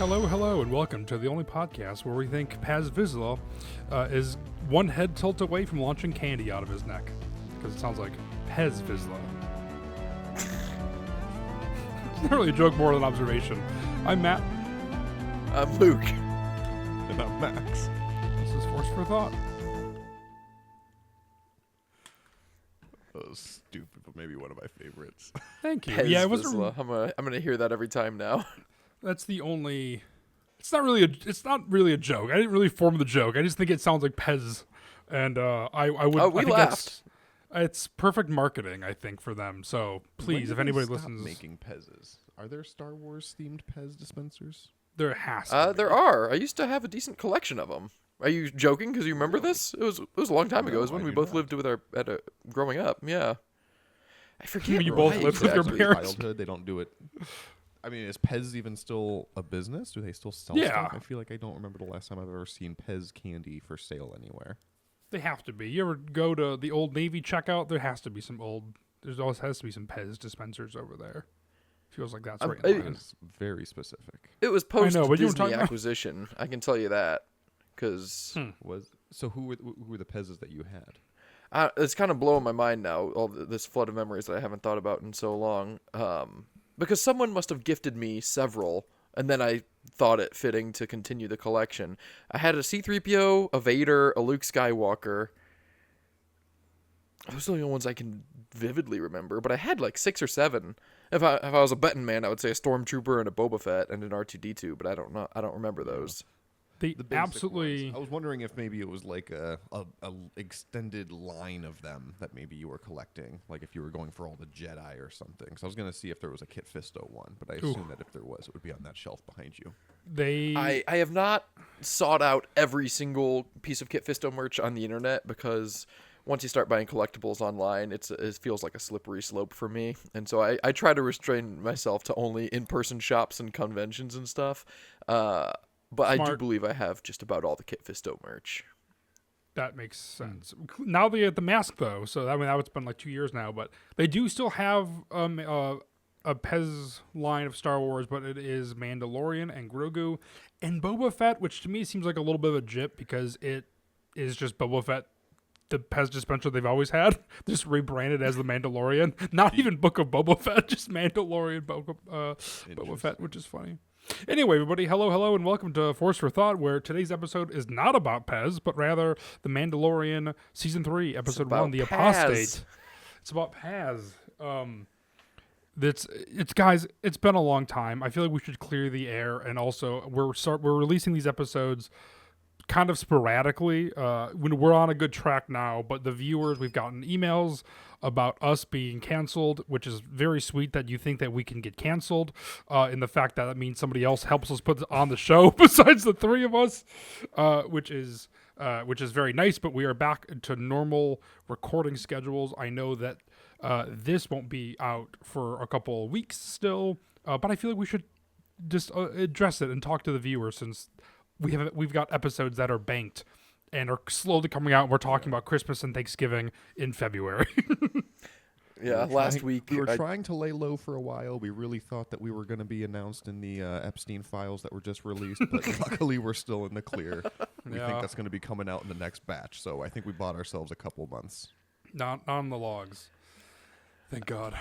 Hello, and welcome to the only podcast where we think Paz Vizsla is one head tilt away from launching candy out of his neck. Because it sounds like Pez Vizsla. It's not really a joke, more than an observation. I'm Matt. I'm Luke. And I'm Max. This is ForceForThought. That was stupid, but maybe one of my favorites. Thank you. Pez Yeah, it wasn't. Vizsla. I'm gonna hear that every time now. That's the only. It's not really a joke. I didn't really form the joke. I just think it sounds like Pez, and I would. Oh, we I think laughed. It's perfect marketing, I think, for them. So please, if anybody listens, making Pez's. Are there Star Wars themed Pez dispensers? there has to be. There are. I used to have a decent collection of them. Are you joking? Because you remember this? It was a long time ago. It was when I we do both not. lived with growing up. Yeah. I forget. You both right, lived with your exactly. parents? Childhood, they don't do it. I mean, is Pez even still a business? Do they still sell Yeah. stuff? I feel like I don't remember the last time I've ever seen Pez candy for sale anywhere. They have to be. You ever go to the Old Navy checkout? There has to be some There always has to be some Pez dispensers over there. Feels like that's right. in line. It's very specific. It was post know, but you know what I'm Disney talking about? acquisition. I can tell you that. Because Who were the Pez's that you had? it's kind of blowing my mind now. All this flood of memories that I haven't thought about in so long. Because someone must have gifted me several, and then I thought it fitting to continue the collection. I had a C-3PO, a Vader, a Luke Skywalker. Those are the only ones I can vividly remember, but I had like 6 or 7. If I was a betting man, I would say a Stormtrooper and a Boba Fett and an R2-D2, but I don't remember those. They The basic absolutely. ones. I was wondering if maybe it was like a extended line of them that maybe you were collecting, like if you were going for all the Jedi or something. So I was gonna see if there was a Kit Fisto one, but I assume that if there was, it would be on that shelf behind you. I have not sought out every single piece of Kit Fisto merch on the internet because once you start buying collectibles online, it feels like a slippery slope for me. And so I try to restrain myself to only in-person shops and conventions and stuff. But I do Smart. believe I have just about all the Kit Fisto merch. That makes sense. Now they have the mask though, so I mean that it's been like 2 years now, but they do still have a Pez line of Star Wars, but it is Mandalorian and Grogu and Boba Fett, which to me seems like a little bit of a jip because it is just Boba Fett, the Pez dispenser they've always had, just rebranded as the Mandalorian. Not even Book of Boba Fett, just Mandalorian Boba Fett, which is funny. Anyway, everybody, hello, and welcome to Force for Thought, where today's episode is not about Pez, but rather The Mandalorian Season 3, Episode 1, The Apostate. It's about Paz. It's guys, it's been a long time. I feel like we should clear the air, and also we're releasing these episodes kind of sporadically. When we're on a good track now, but the viewers, we've gotten emails about us being canceled, which is very sweet that you think that we can get canceled, in the fact that means somebody else helps us put on the show besides the three of us, which is very nice. But we are back to normal recording schedules. I know that this won't be out for a couple of weeks still, but I feel like we should just address it and talk to the viewers since we've got episodes that are banked and are slowly coming out. And we're talking about Christmas and Thanksgiving in February. Yeah, last week we were trying to lay low for a while. We really thought that we were going to be announced in the Epstein files that were just released, but luckily we're still in the clear. We think that's going to be coming out in the next batch, so I think we bought ourselves a couple months. Not on the logs. Thank God.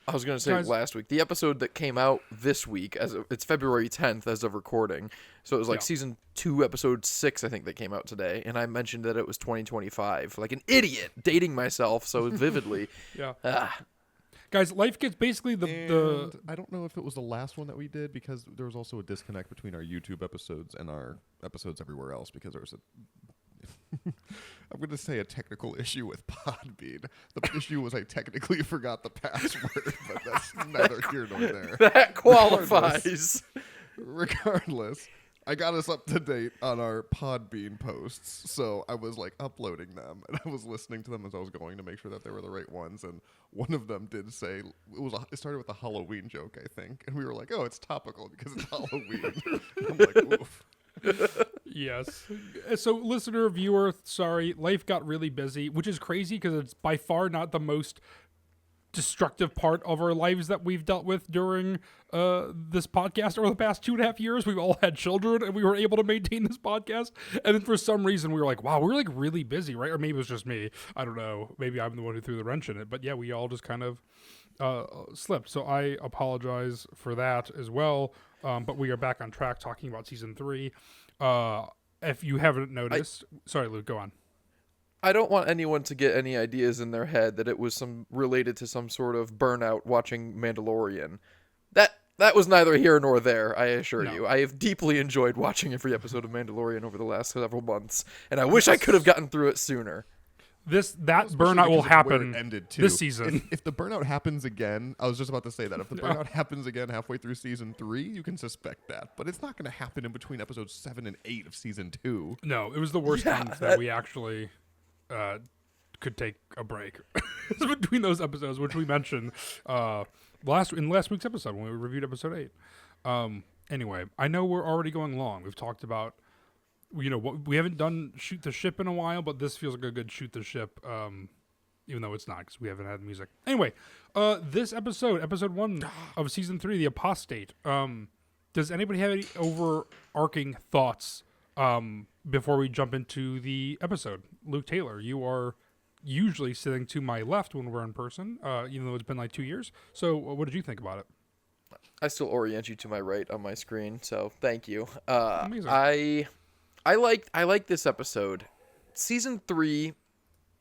I was going to say guys, last week, the episode that came out this week, it's February 10th as of recording. So it was like Season 2, Episode 6, I think, that came out today. And I mentioned that it was 2025. Like an idiot, dating myself so vividly. Yeah. Guys, life gets basically the I don't know if it was the last one that we did because there was also a disconnect between our YouTube episodes and our episodes everywhere else because there was I'm going to say a technical issue with Podbean. The issue was I technically forgot the password, but that's neither here nor there. That qualifies. Regardless, I got us up to date on our Podbean posts, so I was like uploading them, and I was listening to them as I was going to make sure that they were the right ones, and one of them did say, it started with a Halloween joke, I think, and we were like, oh, it's topical because it's Halloween. I'm like, oof. Yes. So, listener, viewer, sorry, life got really busy, which is crazy because it's by far not the most destructive part of our lives that we've dealt with during this podcast over the past 2.5 years. We've all had children and we were able to maintain this podcast. And then for some reason we were like, wow, we're like really busy, right? Or maybe it was just me. I don't know. Maybe I'm the one who threw the wrench in it. But yeah, we all just kind of slipped. So I apologize for that as well. But we are back on track talking about season 3. If you haven't noticed, sorry, Luke, go on. I don't want anyone to get any ideas in their head that it was related to some sort of burnout watching Mandalorian. That was neither here nor there, I assure you. I have deeply enjoyed watching every episode of Mandalorian over the last several months, and I wish I could have gotten through it sooner. That burnout will happen this season. If the burnout happens again, I was just about to say that. If the burnout happens again halfway through season 3, you can suspect that. But it's not going to happen in between episodes 7 and 8 of season 2. No, it was the worst times that we actually could take a break between those episodes, which we mentioned last week's episode when we reviewed episode 8. Anyway, I know we're already going long. We've talked about, we haven't done shoot the ship in a while, but this feels like a good shoot the ship, even though it's not because we haven't had music. Anyway, this episode 1 of season 3, the Apostate. Does anybody have any overarching thoughts before we jump into the episode? Luke Taylor, you are usually sitting to my left when we're in person, even though it's been like 2 years. So what did you think about it? I still orient you to my right on my screen, so thank you. Amazing. I like this episode. Season 3,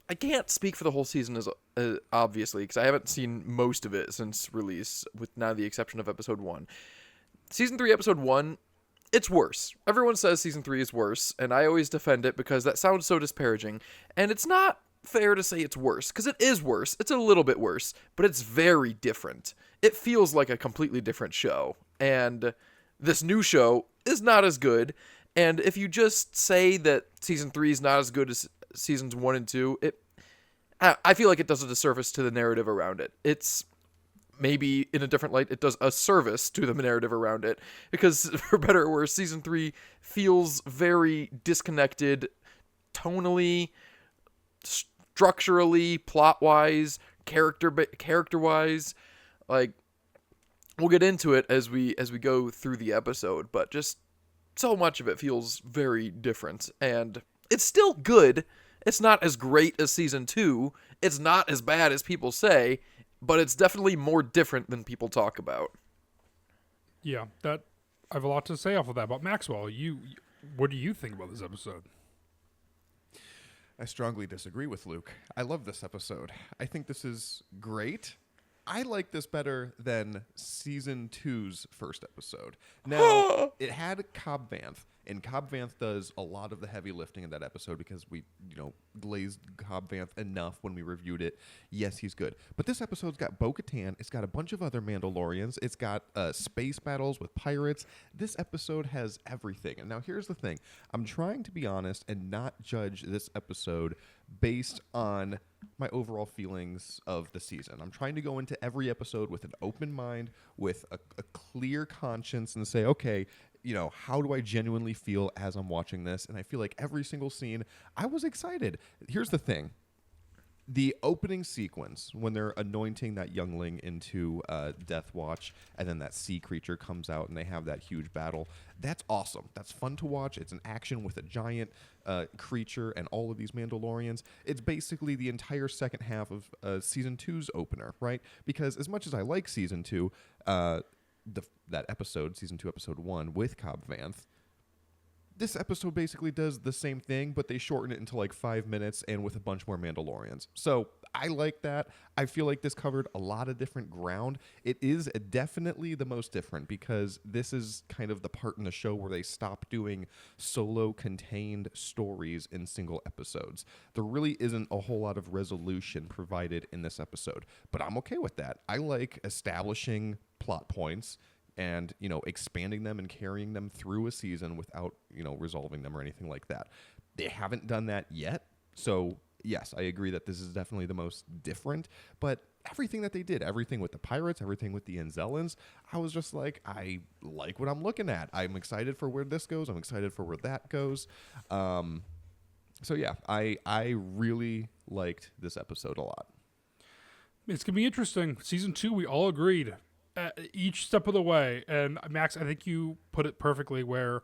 I can't speak for the whole season as obviously because I haven't seen most of it since release, with now the exception of episode 1. Season 3, episode 1, it's worse. Everyone says season 3 is worse, and I always defend it because that sounds so disparaging. And it's not fair to say it's worse, because it is worse. It's a little bit worse, but it's very different. It feels like a completely different show. And this new show is not as good. And if you just say that season 3 is not as good as seasons 1 and 2, I feel like it does a disservice to the narrative around it. It's maybe in a different light, it does a service to the narrative around it, because for better or worse, season 3 feels very disconnected tonally, structurally, plot-wise, character-wise. Like, we'll get into it as we go through the episode, but just so much of it feels very different, and it's still good. It's not as great as season 2. It's not as bad as people say, but it's definitely more different than people talk about. Yeah, I have a lot to say off of that. But Maxwell, what do you think about this episode? I strongly disagree with Luke. I love this episode. I think this is great. I like this better than season 2's first episode. Now, it had Cobb Vanth, and Cobb Vanth does a lot of the heavy lifting in that episode because we, glazed Cobb Vanth enough when we reviewed it. Yes, he's good. But this episode's got Bo-Katan. It's got a bunch of other Mandalorians. It's got space battles with pirates. This episode has everything. And now here's the thing. I'm trying to be honest and not judge this episode based on my overall feelings of the season. I'm trying to go into every episode with an open mind, with a clear conscience, and say, okay, how do I genuinely feel as I'm watching this? And I feel like every single scene, I was excited. Here's the thing. The opening sequence, when they're anointing that youngling into Death Watch, and then that sea creature comes out and they have that huge battle, that's awesome. That's fun to watch. It's an action with a giant creature and all of these Mandalorians. It's basically the entire second half of Season 2's opener, right? Because as much as I like Season 2, that episode, Season 2, Episode 1, with Cobb Vanth, this episode basically does the same thing, but they shorten it into like 5 minutes and with a bunch more Mandalorians. So I like that. I feel like this covered a lot of different ground. It is definitely the most different because this is kind of the part in the show where they stop doing solo contained stories in single episodes. There really isn't a whole lot of resolution provided in this episode, but I'm okay with that. I like establishing plot points and, expanding them and carrying them through a season without, resolving them or anything like that. They haven't done that yet. So, yes, I agree that this is definitely the most different. But everything that they did, everything with the pirates, everything with the Anzellans, I was just like, I like what I'm looking at. I'm excited for where this goes. I'm excited for where that goes. So, yeah, I really liked this episode a lot. It's going to be interesting. Season 2, we all agreed each step of the way. And Max, I think you put it perfectly where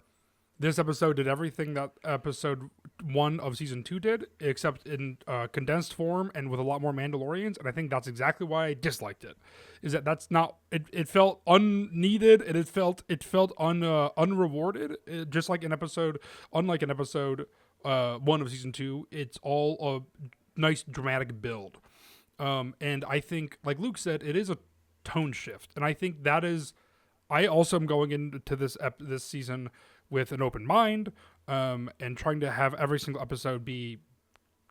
this episode did everything that episode 1 of season 2 did, except in condensed form and with a lot more Mandalorians. And I think that's exactly why I disliked it. Is that that's not it felt unneeded and it felt unrewarded. Just like unlike an episode 1 of season 2, it's all a nice dramatic build. And I think, like Luke said, it is a tone shift, and I think that is. I also am going into this season with an open mind, and trying to have every single episode be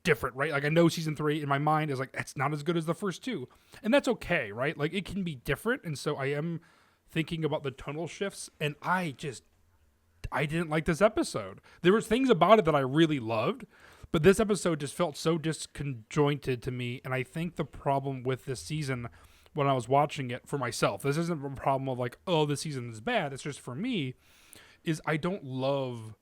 different, right? Like I know season 3 in my mind is like it's not as good as the first 2, and that's okay, right? Like it can be different, and so I am thinking about the tonal shifts, and I didn't like this episode. There was things about it that I really loved, but this episode just felt so disconjointed to me, and I think the problem with this season when I was watching it for myself, this isn't a problem of like, oh, this season is bad. It's just for me, is I don't love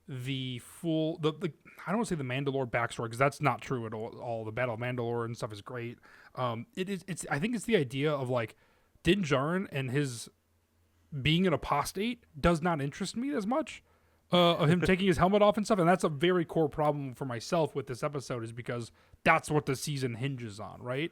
the full I don't want to say the Mandalore backstory because that's not true at all. The Battle of Mandalore and stuff is great. It's I think it's the idea of like Din Djarin and his being an apostate does not interest me as much. Of him taking his helmet off and stuff, and that's a very core problem for myself with this episode, is because that's what the season hinges on, right?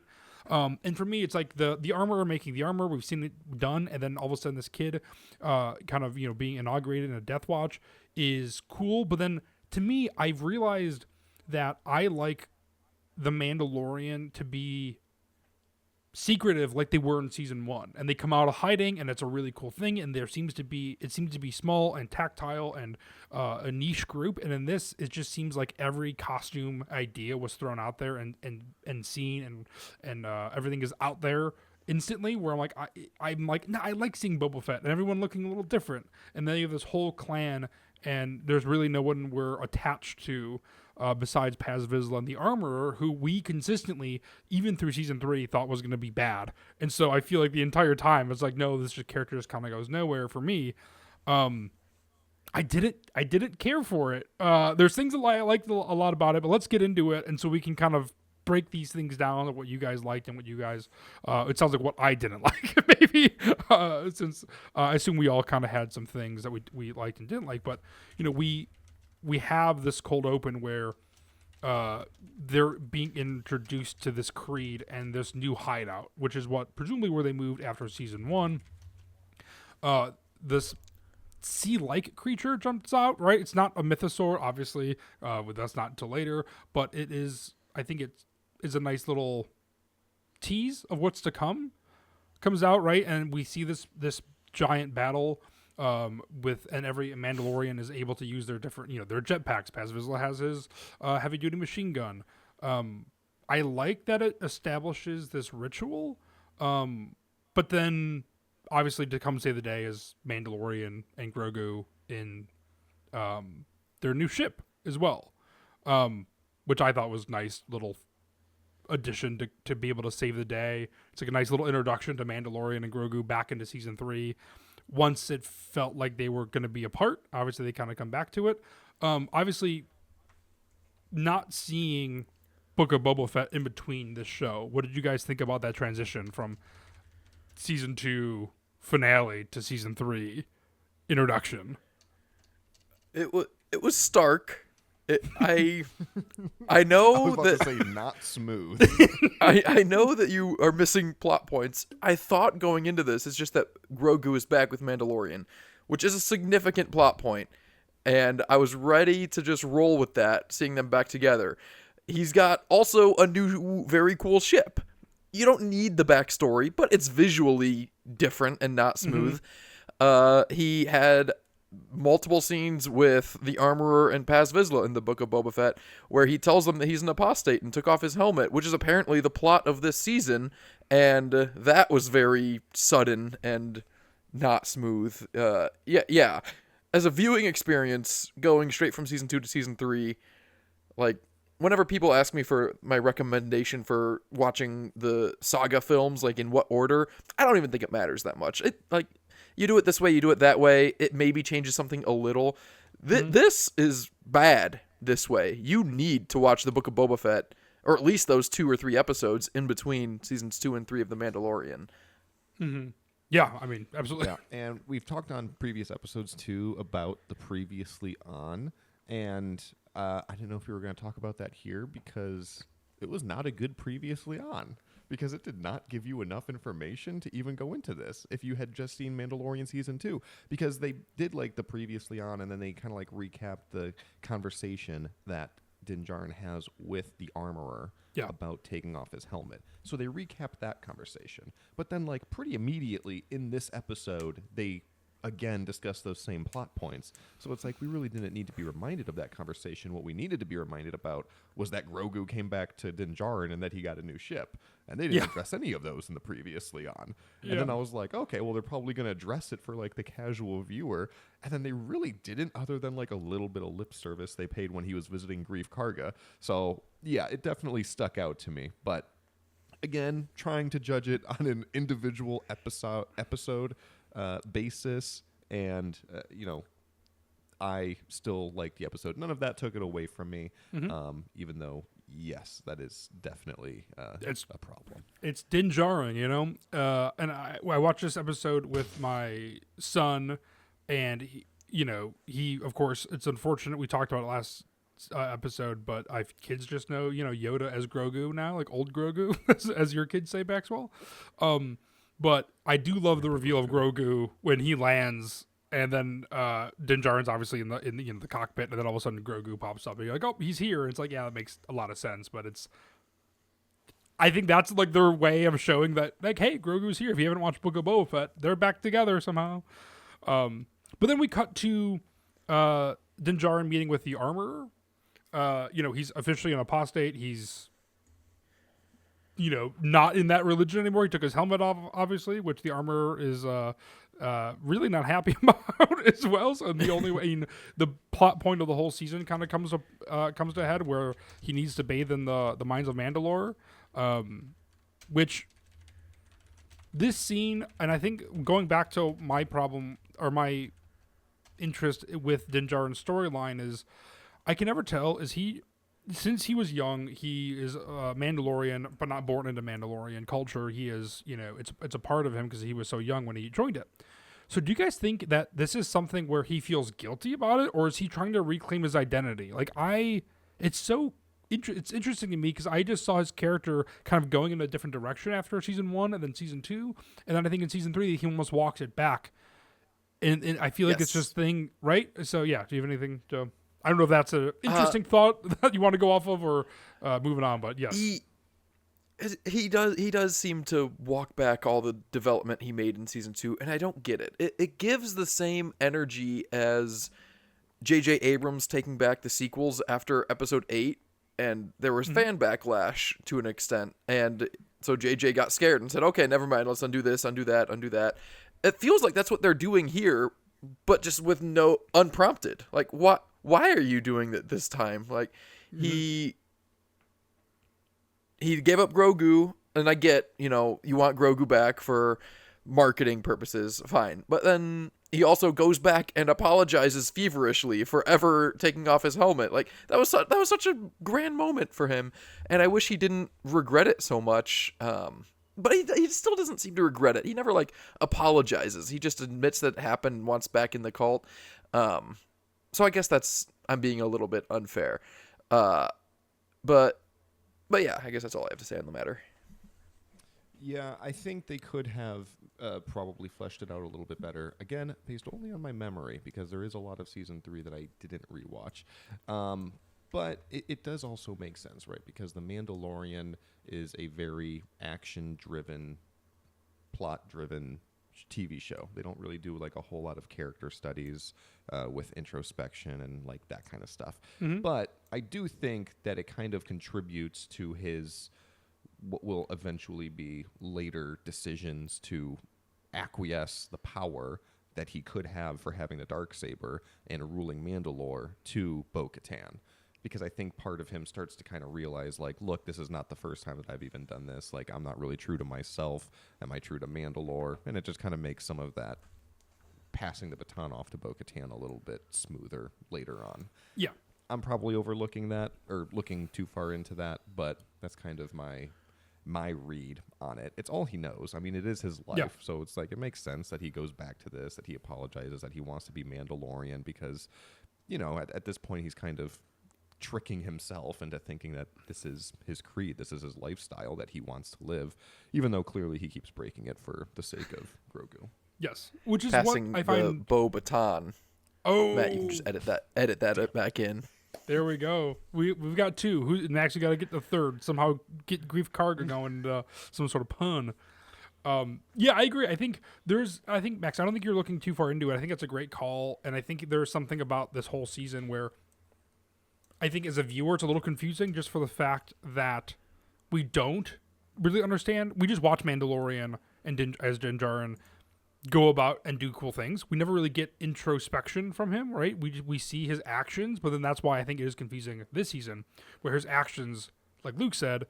And for me, it's like the armorer making the armor. We've seen it done, and then all of a sudden, this kid, kind of being inaugurated in a Death Watch is cool. But then, to me, I've realized that I like the Mandalorian to be secretive like they were in season 1, and they come out of hiding, and it's a really cool thing, and it seems to be small and tactile and a niche group. And in this, it just seems like every costume idea was thrown out there and seen, and everything is out there instantly, where I'm like nah, I like seeing Boba Fett and everyone looking a little different, and then you have this whole clan, and there's really no one we're attached to besides Paz Vizsla and the Armorer, who we consistently, even through season 3, thought was going to be bad. And so I feel like the entire time it's like, no, this character just kind of goes nowhere for me. I didn't care for it. There's things that I liked a lot about it, but let's get into it, and so we can kind of break these things down of what you guys liked and what you guys it sounds like what I didn't like maybe, since I assume we all kind of had some things that we liked and didn't like. But we have this cold open where they're being introduced to this creed and this new hideout, which is what presumably where they moved after season 1. This sea-like creature jumps out, right? It's not a mythosaur, obviously, that's not until later, but it is, I think it is a nice little tease of what's to come. Comes out, right? And we see this giant battle and every Mandalorian is able to use their different, their jetpacks. Paz Vizsla has his heavy-duty machine gun. I like that it establishes this ritual, but then obviously to come save the day is Mandalorian and Grogu in their new ship as well, which I thought was nice little addition to be able to save the day. It's like a nice little introduction to Mandalorian and Grogu back into season 3. Once it felt like they were going to be apart, obviously they kind of come back to it. Obviously, not seeing Book of Boba Fett in between this show. What did you guys think about that transition from season 2 finale to season 3 introduction? It was stark. I know I was about that to say not smooth. I know that you are missing plot points. I thought going into this is just that Grogu is back with Mandalorian, which is a significant plot point, and I was ready to just roll with that, seeing them back together. He's got also a new, very cool ship. You don't need the backstory, but it's visually different and not smooth. Mm-hmm. He had multiple scenes with the Armorer and Paz Vizsla in the Book of Boba Fett, where he tells them that he's an apostate and took off his helmet, which is apparently the plot of this season, and that was very sudden and not smooth. Yeah. As a viewing experience, going straight from season 2 to season 3, like, whenever people ask me for my recommendation for watching the saga films, like in what order, I don't even think it matters that much. You do it this way, you do it that way. It maybe changes something a little. This is bad this way. You need to watch the Book of Boba Fett or at least those 2 or 3 episodes in between seasons 2 and 3 of The Mandalorian. Yeah, I mean, absolutely. Yeah, and we've talked on previous episodes too about the previously on, and I didn't know if we were going to talk about that here because it was not a good previously on, because it did not give you enough information to even go into this if you had just seen Mandalorian season 2, because they did like the previously on, and then they kind of like recapped the conversation that Din Djarin has with the armorer about taking off his helmet. So they recapped that conversation. But then like pretty immediately in this episode, they again discuss those same plot points. So it's like we really didn't need to be reminded of that conversation. What we needed to be reminded about was that Grogu came back to Din Djarin and that he got a new ship. And they didn't address any of those in the previously on. And then I was like, okay, well, they're probably going to address it for like the casual viewer. And then they really didn't, other than like a little bit of lip service they paid when he was visiting Grief Karga. So yeah, it definitely stuck out to me. But again, trying to judge it on an individual episode basis, and I still like the episode. None of that took it away from me, even though, yes, that is definitely it's a problem. It's Din Djarin, and I watched this episode with my son, and he of course, it's unfortunate we talked about it last episode, but kids just know Yoda as Grogu now, like old Grogu, as your kids say, Maxwell. But I do love the reveal of Grogu when he lands, and then Din Djarin's obviously in the cockpit, and then all of a sudden Grogu pops up, and you're like, oh, he's here. And it's like, yeah, that makes a lot of sense, but I think that's like their way of showing that, like, hey, Grogu's here. If you haven't watched Book of Boba Fett, they're back together somehow. But then we cut to Din Djarin meeting with the armorer. He's officially an apostate. He's not in that religion anymore. He took his helmet off, obviously, which the armorer is really not happy about as well. So the only way, the plot point of the whole season kind of comes to a head where he needs to bathe in the mines of Mandalore, which this scene, and I think going back to my problem or my interest with Din Djarin's storyline is, I can never tell, since he was young, he is a Mandalorian, but not born into Mandalorian culture. He is, it's a part of him because he was so young when he joined it. So do you guys think that this is something where he feels guilty about it, or is he trying to reclaim his identity? Like it's interesting to me because I just saw his character kind of going in a different direction after season 1 and then season 2. And then I think in season 3, he almost walks it back. And I feel like it's just thing, right? So yeah, do you have anything to... I don't know if that's an interesting thought that you want to go off of, or moving on, but yes. He does seem to walk back all the development he made in season 2, and I don't get it. It gives the same energy as J.J. Abrams taking back the sequels after episode 8, and there was fan backlash to an extent, and so J.J. got scared and said, okay, never mind, let's undo this, undo that, undo that. It feels like that's what they're doing here, but just with no unprompted. Like, what? Why are you doing that this time? Like, he gave up Grogu, and I get, you want Grogu back for marketing purposes, fine. But then he also goes back and apologizes feverishly for ever taking off his helmet. Like, that was such a grand moment for him, and I wish he didn't regret it so much. But he still doesn't seem to regret it. He never, apologizes. He just admits that it happened and wants back in the cult. So I guess I'm being a little bit unfair. But yeah, I guess that's all I have to say on the matter. Yeah, I think they could have probably fleshed it out a little bit better. Again, based only on my memory, because there is a lot of season 3 that I didn't rewatch. But it does also make sense, right? Because The Mandalorian is a very action-driven, plot-driven TV show. They don't really do a whole lot of character studies with introspection and that kind of stuff. But I do think that it kind of contributes to his what will eventually be later decisions to acquiesce the power that he could have for having the Darksaber and ruling Mandalore to Bo-Katan. Because I think part of him starts to kind of realize, look, this is not the first time that I've even done this. I'm not really true to myself. Am I true to Mandalore? And it just kind of makes some of that passing the baton off to Bo-Katan a little bit smoother later on. Yeah. I'm probably overlooking that or looking too far into that, but that's kind of my read on it. It's all he knows. I mean, it is his life, Yeah. so it's like it makes sense that he goes back to this, that he apologizes, that he wants to be Mandalorian because, at this point he's kind of tricking himself into thinking that this is his creed, this is his lifestyle that he wants to live, even though clearly he keeps breaking it for the sake of Grogu. Yes, which is Passing what I the find. Bo baton. Oh, Matt, you can just edit that back in. there we go. We've got two. And actually got to get the third. Somehow get Grief Karga going. Some sort of pun. Yeah, I agree. I think Max, I don't think you're looking too far into it. I think it's a great call, and I think there's something about this whole season where I think as a viewer it's a little confusing just for the fact that we don't really understand. We just watch Mandalorian and as Din Djarin go about and do cool things. We never really get introspection from him, right? We see his actions, but then that's why I think it is confusing this season, where his actions, like Luke said,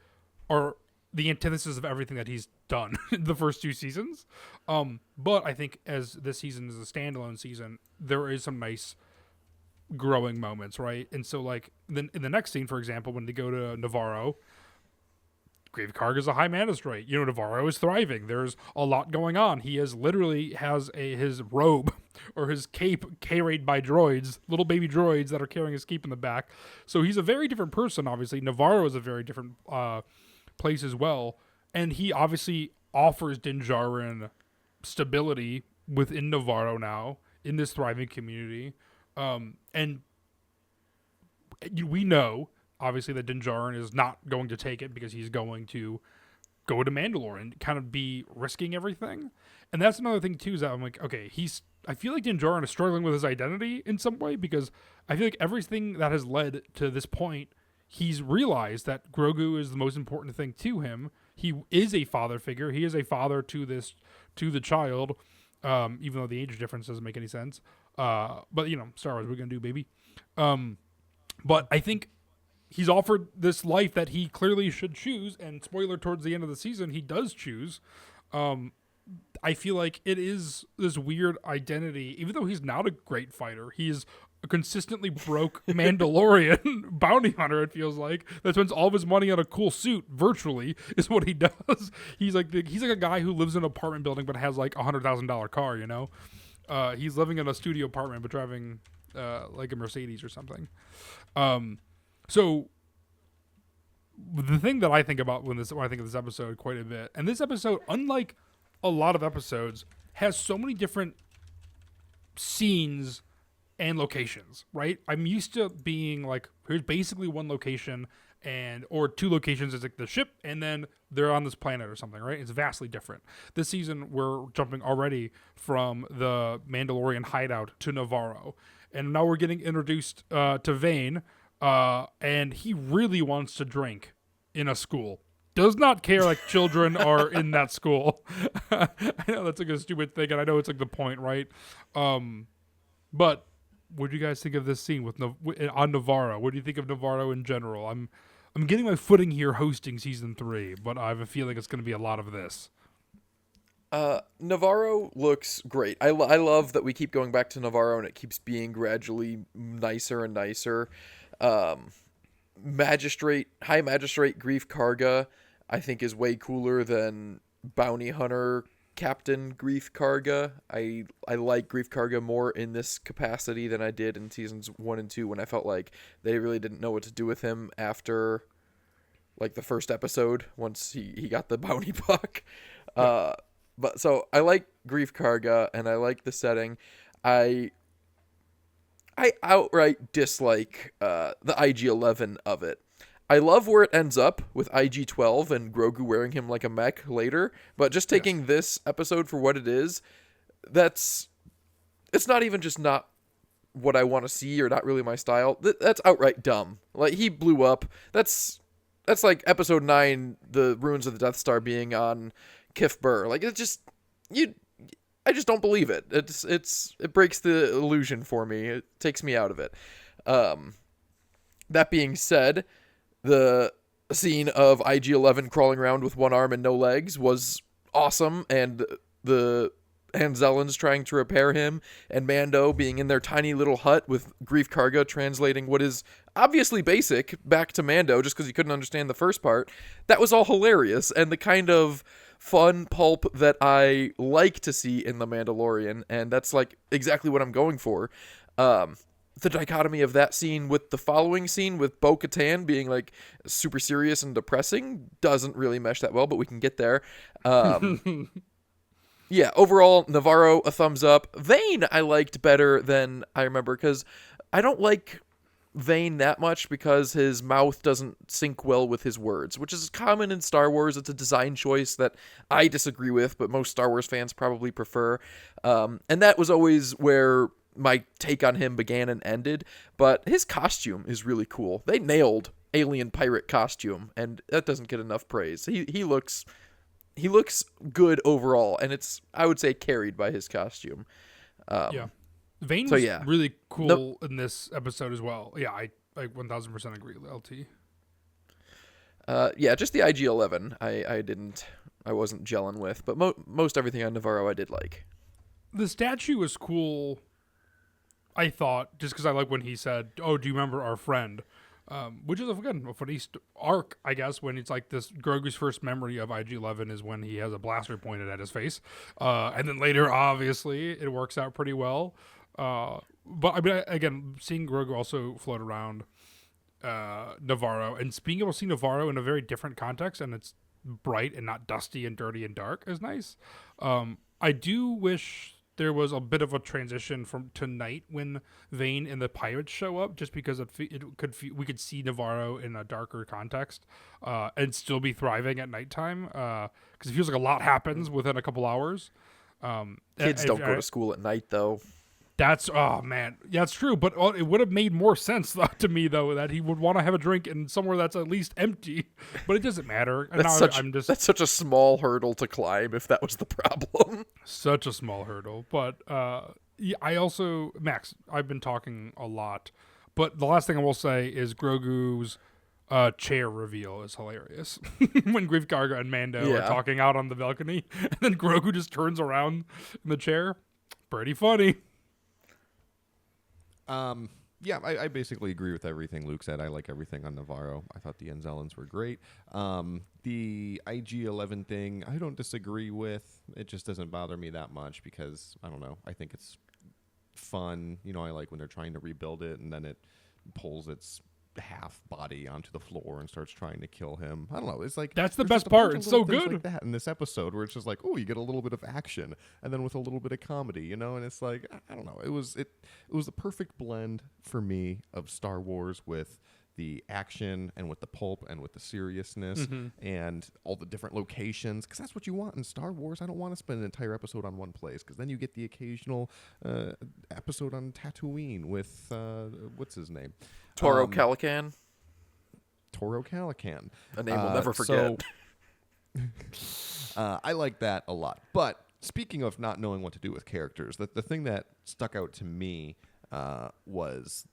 are the antithesis of everything that he's done in the first two seasons. But I think as this season is a standalone season, there is some nice growing moments, right? And so, like, then in the next scene, for example, when they go to Navarro, Grief Karga is a high magistrate. Navarro is thriving. There's a lot going on. He has his robe or his cape carried by droids, little baby droids that are carrying his cape in the back. So he's a very different person, obviously. Navarro is a very different place as well. And he obviously offers Din Djarin stability within Navarro now, in this thriving community. And we know, obviously, that Din Djarin is not going to take it because he's going to go to Mandalore and kind of be risking everything. And that's another thing, too, is that I'm like, okay, I feel like Din Djarin is struggling with his identity in some way because I feel like everything that has led to this point, he's realized that Grogu is the most important thing to him. He is a father figure. He is a father to the child, even though the age difference doesn't make any sense. But, Star Wars, we're going to do, baby. But I think he's offered this life that he clearly should choose, and spoiler, towards the end of the season, he does choose. I feel like it is this weird identity, even though he's not a great fighter. He's a consistently broke Mandalorian bounty hunter, it feels like, that spends all of his money on a cool suit, virtually, is what he does. He's like a guy who lives in an apartment building but has like $100,000 car, He's living in a studio apartment but driving like a Mercedes or something. So the thing that I think about when I think of this episode quite a bit, and this episode, unlike a lot of episodes, has so many different scenes and locations, right? I'm used to being like, here's basically one location or two locations is like the ship, and then they're on this planet or something, right? It's vastly different. This season, we're jumping already from the Mandalorian hideout to Navarro, and now we're getting introduced to Vane, and he really wants to drink in a school. Does not care like children are in that school. I know that's like a stupid thing, and I know it's like the point, right? But what do you guys think of this scene on Navarro? What do you think of Navarro in general? I'm getting my footing here hosting season 3, but I have a feeling it's going to be a lot of this. Navarro looks great. I love that we keep going back to Navarro and it keeps being gradually nicer and nicer. High Magistrate Grief Karga, I think, is way cooler than Bounty Hunter Captain Grief Karga. I like Grief Karga more in this capacity than I did in seasons 1 and 2, when I felt like they really didn't know what to do with him after like the first episode, once he got the bounty buck. But so I like Grief Karga and I like the setting. I outright dislike the IG-11 of it. I love where it ends up with IG-12 and Grogu wearing him like a mech later, but just taking this episode for what it is, it's not even just not what I want to see or not really my style. That's outright dumb. Like, he blew up. That's like episode 9, the ruins of the Death Star being on Kif Bur. Like, I just don't believe it. It breaks the illusion for me. It takes me out of it. That being said, the scene of IG-11 crawling around with one arm and no legs was awesome, and the Anzellans trying to repair him, and Mando being in their tiny little hut with Grief Karga translating what is obviously basic back to Mando just because he couldn't understand the first part. That was all hilarious, and the kind of fun pulp that I like to see in The Mandalorian, and that's like exactly what I'm going for. The dichotomy of that scene with the following scene with Bo-Katan being like super serious and depressing doesn't really mesh that well, but we can get there. Yeah, overall, Navarro, a thumbs up. Vane, I liked better than I remember, because I don't like Vane that much because his mouth doesn't sync well with his words, which is common in Star Wars. It's a design choice that I disagree with, but most Star Wars fans probably prefer. And that was always where my take on him began and ended. But his costume is really cool. They nailed alien pirate costume, and that doesn't get enough praise. He looks good overall, and it's, I would say, carried by his costume. Yeah. Vane was really cool in this episode as well. Yeah, I 1000% agree with LT. Yeah, just the IG-11 I wasn't gelling with, but most everything on Navarro I did like. The statue was cool, I thought, just because I like when he said, "Oh, do you remember our friend?" Which is, again, a funny arc, I guess, when it's like this Grogu's first memory of IG-11 is when he has a blaster pointed at his face. And then later, obviously, it works out pretty well. But, I mean, again, seeing Grogu also float around Navarro and being able to see Navarro in a very different context, and it's bright and not dusty and dirty and dark is nice. I do wish there was a bit of a transition from tonight when Vane and the pirates show up, just because we could see Navarro in a darker context and still be thriving at nighttime, because it feels like a lot happens within a couple hours. Kids don't go to school at night, though. Oh man, yeah, it's true. But it would have made more sense to me though that he would want to have a drink in somewhere that's at least empty. But it doesn't matter. And that's such a small hurdle to climb if that was the problem. Such a small hurdle. But yeah, I also, Max, I've been talking a lot, but the last thing I will say is Grogu's chair reveal is hilarious. When Grief Karga and Mando are talking out on the balcony, and then Grogu just turns around in the chair. Pretty funny. Yeah, I basically agree with everything Luke said. I like everything on Navarro. I thought the Anzellans were great. The IG-11 thing, I don't disagree with. It just doesn't bother me that much because, I don't know, I think it's fun. You know, I like when they're trying to rebuild it and then it pulls its half body onto the floor and starts trying to kill him. I don't know. It's like that's the best part. It's so good. Like that in this episode where it's just like, oh, you get a little bit of action and then with a little bit of comedy, you know. And it's like, I don't know. It was the perfect blend for me of Star Wars with the action and with the pulp and with the seriousness and all the different locations, because that's what you want in Star Wars. I don't want to spend an entire episode on one place, because then you get the occasional episode on Tatooine with what's his name, Toro Calican. A name we'll never forget. I like that a lot. But speaking of not knowing what to do with characters, the thing that stuck out to me was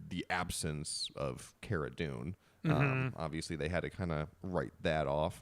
the absence of Cara Dune. Obviously, they had to kind of write that off,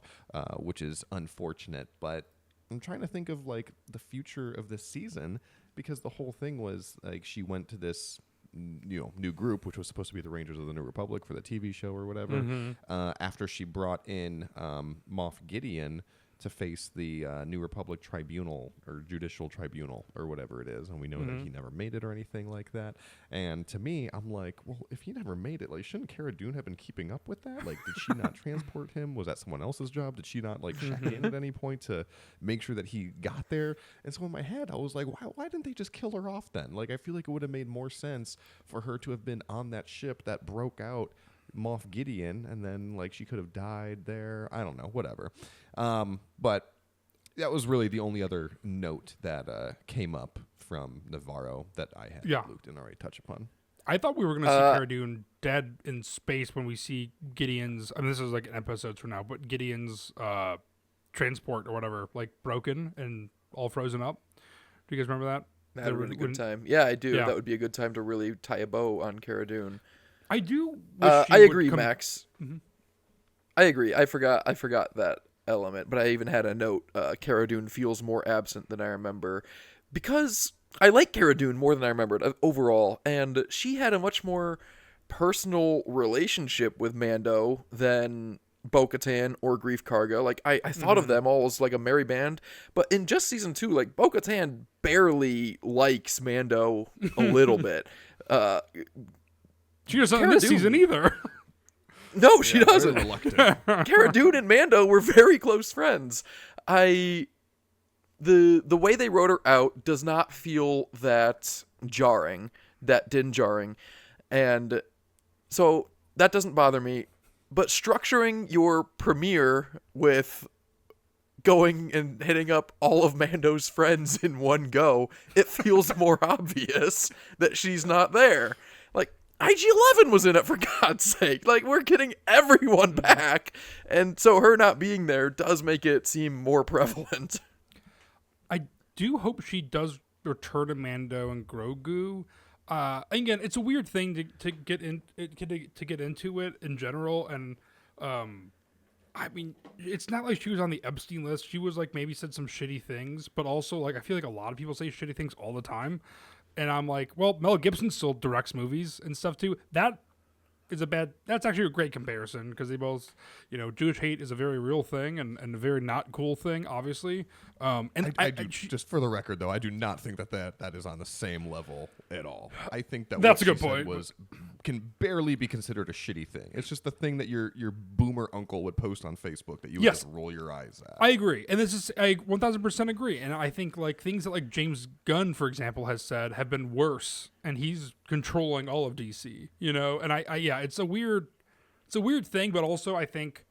which is unfortunate. But I'm trying to think of like the future of this season, because the whole thing was like she went to this new group, which was supposed to be the Rangers of the New Republic for the TV show or whatever. After she brought in Moff Gideon to face the New Republic Tribunal or Judicial Tribunal or whatever it is, and we know that he never made it or anything like that. And to me, I'm like, well, if he never made it, like, shouldn't Cara Dune have been keeping up with that? Like, did she not transport him? Was that someone else's job? Did she not like check in at any point to make sure that he got there? And so in my head, I was like, why didn't they just kill her off then? Like, I feel like it would have made more sense for her to have been on that ship that broke out Moff Gideon, and then like she could have died there. I don't know, whatever. But that was really the only other note that came up from Navarro that I had. Luke didn't already touch upon. I thought we were going to see Cara Dune dead in space when we see Gideon's. I mean, this is like an episode from now, but Gideon's transport or whatever, like broken and all frozen up. Do you guys remember that? That would be a good time. Yeah, I do. Yeah. That would be a good time to really tie a bow on Cara Dune. I do. Wish I agree, Max. I agree. I forgot that element, but I even had a note, Cara Dune feels more absent than I remember, because I like Cara Dune more than I remembered overall, and she had a much more personal relationship with Mando than Bo-Katan or Grief Karga. Like, I thought of them all as like a merry band, but in just season 2, like, Bo-Katan barely likes Mando a little bit. She doesn't in Cara this Dune. season either. No, she Very doesn't. reluctant. Cara Dune and Mando were very close friends. The way they wrote her out does not feel that jarring, that din jarring, and so that doesn't bother me. But structuring your premiere with going and hitting up all of Mando's friends in one go, it feels more obvious that she's not there. Like, IG-11 was in it, for God's sake. Like, we're getting everyone back. And so her not being there does make it seem more prevalent. I do hope she does return to Mando and Grogu. Again, it's a weird thing to get into it in general, and I mean, it's not like she was on the Epstein list. She was like maybe said some shitty things, but also like I feel like a lot of people say shitty things all the time, and I'm like, well, Mel Gibson still directs movies and stuff too. That's actually a great comparison because they both, Jewish hate is a very real thing and a very not cool thing, obviously. And Just for the record, though, I do not think that is on the same level at all. I think that That's what a good she said point. can barely be considered a shitty thing. It's just the thing that your boomer uncle would post on Facebook that you would Yes. just roll your eyes at. I agree, and I 1000% agree. And I think like things that like James Gunn, for example, has said have been worse, and he's controlling all of DC. And it's a weird thing, but also I think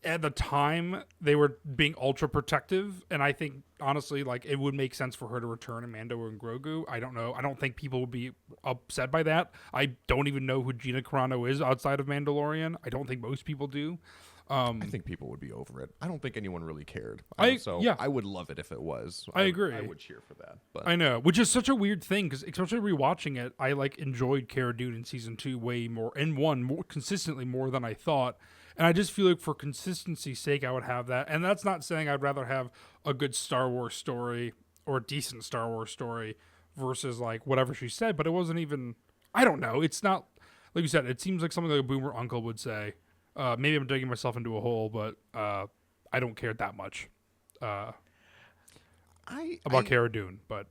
at the time they were being ultra protective, and I think honestly like it would make sense for her to return to Mando and Grogu. I don't know. I don't think people would be upset by that. I don't even know who Gina Carano is outside of Mandalorian. I don't think most people do. I think people would be over it. I don't think anyone really cared. I would love it if it was. I agree. I would cheer for that. But I know, which is such a weird thing because especially rewatching it, I like enjoyed Cara Dune in season 2 way more, and more consistently more than I thought. And I just feel like for consistency's sake, I would have that. And that's not saying I'd rather have a good Star Wars story or a decent Star Wars story versus like whatever she said. But it wasn't even. I don't know. It's not like you said. It seems like something like a boomer uncle would say. Maybe I'm digging myself into a hole, but I don't care that much about Cara Dune. But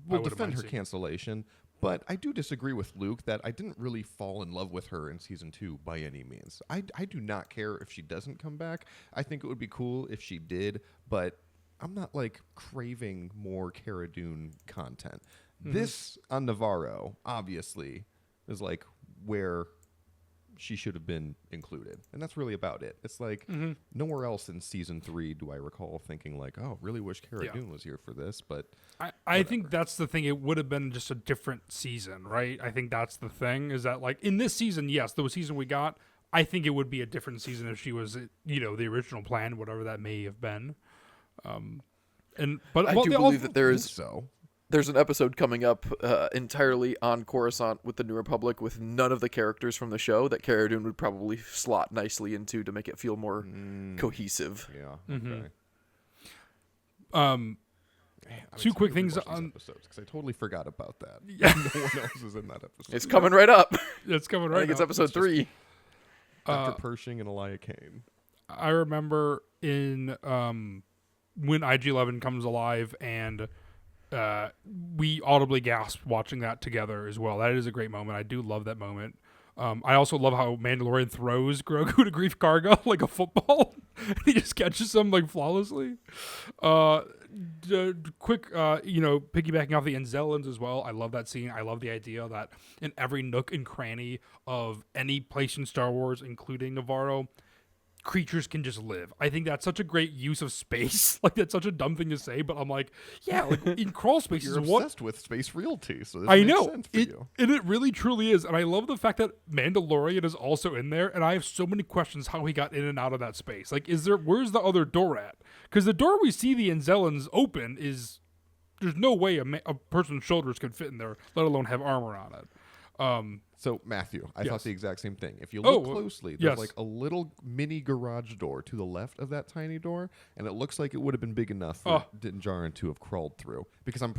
we'll defend her cancellation. But I do disagree with Luke that I didn't really fall in love with her in season 2 by any means. I do not care if she doesn't come back. I think it would be cool if she did, but I'm not like craving more Cara Dune content. Mm-hmm. This on Navarro obviously is like where she should have been included, and that's really about it. It's like nowhere else in season 3 do I recall thinking like, oh, really wish Cara Dune was here for this. But I think that's the thing. It would have been just a different season, right? I think that's the thing is that like in this season, yes, the season we got, I think it would be a different season if she was, the original plan, whatever that may have been. But I do believe that there's an episode coming up entirely on Coruscant with the New Republic with none of the characters from the show that Cara Dune would probably slot nicely into to make it feel more cohesive. Yeah. Okay. Man, two quick things on episodes because I totally forgot about that. Yeah. No one else is in that episode. It's coming right up. It's coming I right think up. it's episode 3. Dr. Pershing and Elia Kane. I remember in when IG-11 comes alive and we audibly gasped watching that together as well. That is a great moment. I do love that moment. I also love how Mandalorian throws Grogu to Grief Karga like a football. He just catches him like flawlessly. Quick, piggybacking off the Anzellans as well. I love that scene. I love the idea that in every nook and cranny of any place in Star Wars, including Navarro, creatures can just live. I think that's such a great use of space. Like that's such a dumb thing to say, but I'm like, yeah, like in crawl spaces. You're obsessed with space realty, so this I makes know sense for you. And it really truly is. And I love the fact that Mandalorian is also in there. And I have so many questions how he got in and out of that space. Like, where's the other door at? Because the door we see the Anzellans open is there's no way a person's shoulders could fit in there, let alone have armor on it. So, Matthew, I Yes. thought the exact same thing. If you Oh, look closely, there's yes. like a little mini garage door to the left of that tiny door, and it looks like it would have been big enough for Din Djarin to have crawled through. Because I'm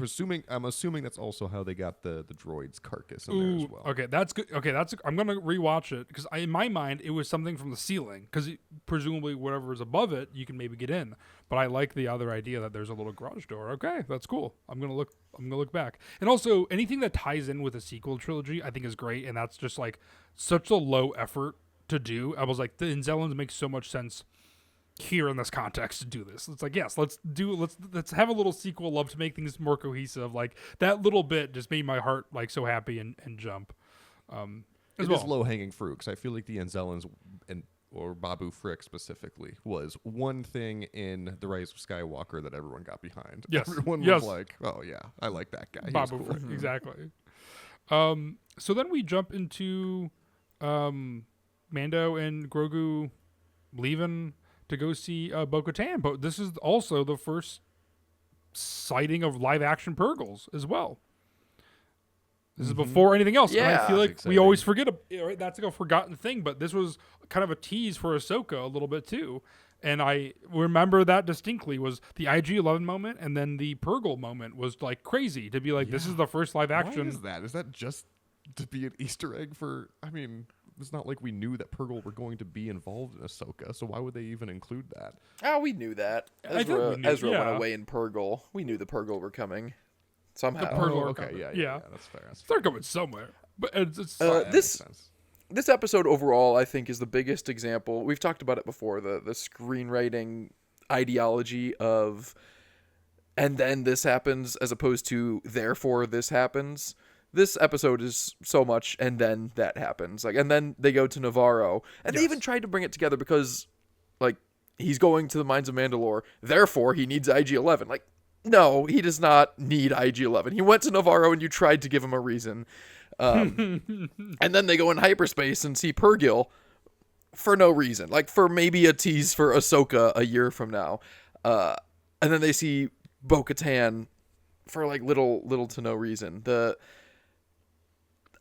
assuming that's also how they got the droid's carcass in there as well. Okay, that's good. Okay, I'm gonna rewatch it because in my mind it was something from the ceiling because presumably whatever is above it you can maybe get in. But I like the other idea that there's a little garage door. Okay, that's cool. I'm gonna look back. And also anything that ties in with a sequel trilogy I think is great, and that's just like such a low effort to do. I was like, the Inzellans make so much sense here in this context to do this. It's like, yes, let's have a little sequel love to make things more cohesive. Like that little bit just made my heart like so happy and jump. It is low hanging fruit because I feel like the Anzellans or Babu Frick specifically was one thing in The Rise of Skywalker that everyone got behind. Yes. Everyone Yes. was like, "Oh yeah, I like that guy." He Babu was cool. Frick, exactly. So then we jump into Mando and Grogu leaving to go see Bo-Katan, but this is also the first sighting of live action Purgles as well. This is before anything else. And I Yeah. feel like That's we always forget, right? That's like a forgotten thing, but this was kind of a tease for Ahsoka a little bit too. And I remember that distinctly was the IG-11 moment, and then the Purgle moment was like crazy to be like, this is the first live action. Why is that? Is that just to be an Easter egg for? I mean, it's not like we knew that Purgle were going to be involved in Ahsoka, so why would they even include that? Oh, we knew that. I think we knew, Ezra yeah. went away in Purgle. We knew the Purgle were coming somehow. The Purgle are okay, coming. yeah, that's fair. They're going somewhere. But it's That makes this sense. this episode overall, I think, is the biggest example. We've talked about it before. The screenwriting ideology of, and then this happens, as opposed to therefore this happens. This episode is so much, and then that happens. Like, and then they go to Navarro, and they even tried to bring it together because, like, he's going to the Mines of Mandalore, therefore he needs IG-11. Like, no, he does not need IG-11. He went to Navarro, and you tried to give him a reason. And then they go in hyperspace and see Purgil for no reason. Like, for maybe a tease for Ahsoka a year from now. And then they see Bo-Katan for, like, little to no reason.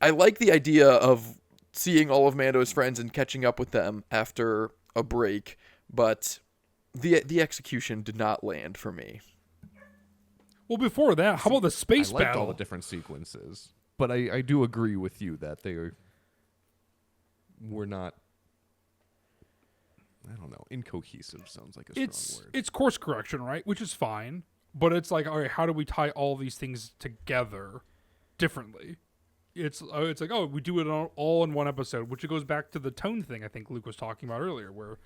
I like the idea of seeing all of Mando's friends and catching up with them after a break, but the execution did not land for me. well, before that, how about the space I liked battle? all the different sequences, but I do agree with you that they were not. I don't know. Incohesive sounds like a strong word. It's course correction, right? Which is fine, but it's like, all right, how do we tie all these things together differently? It's like, oh, we do it all in one episode, which it goes back to the tone thing I think Luke was talking about earlier, where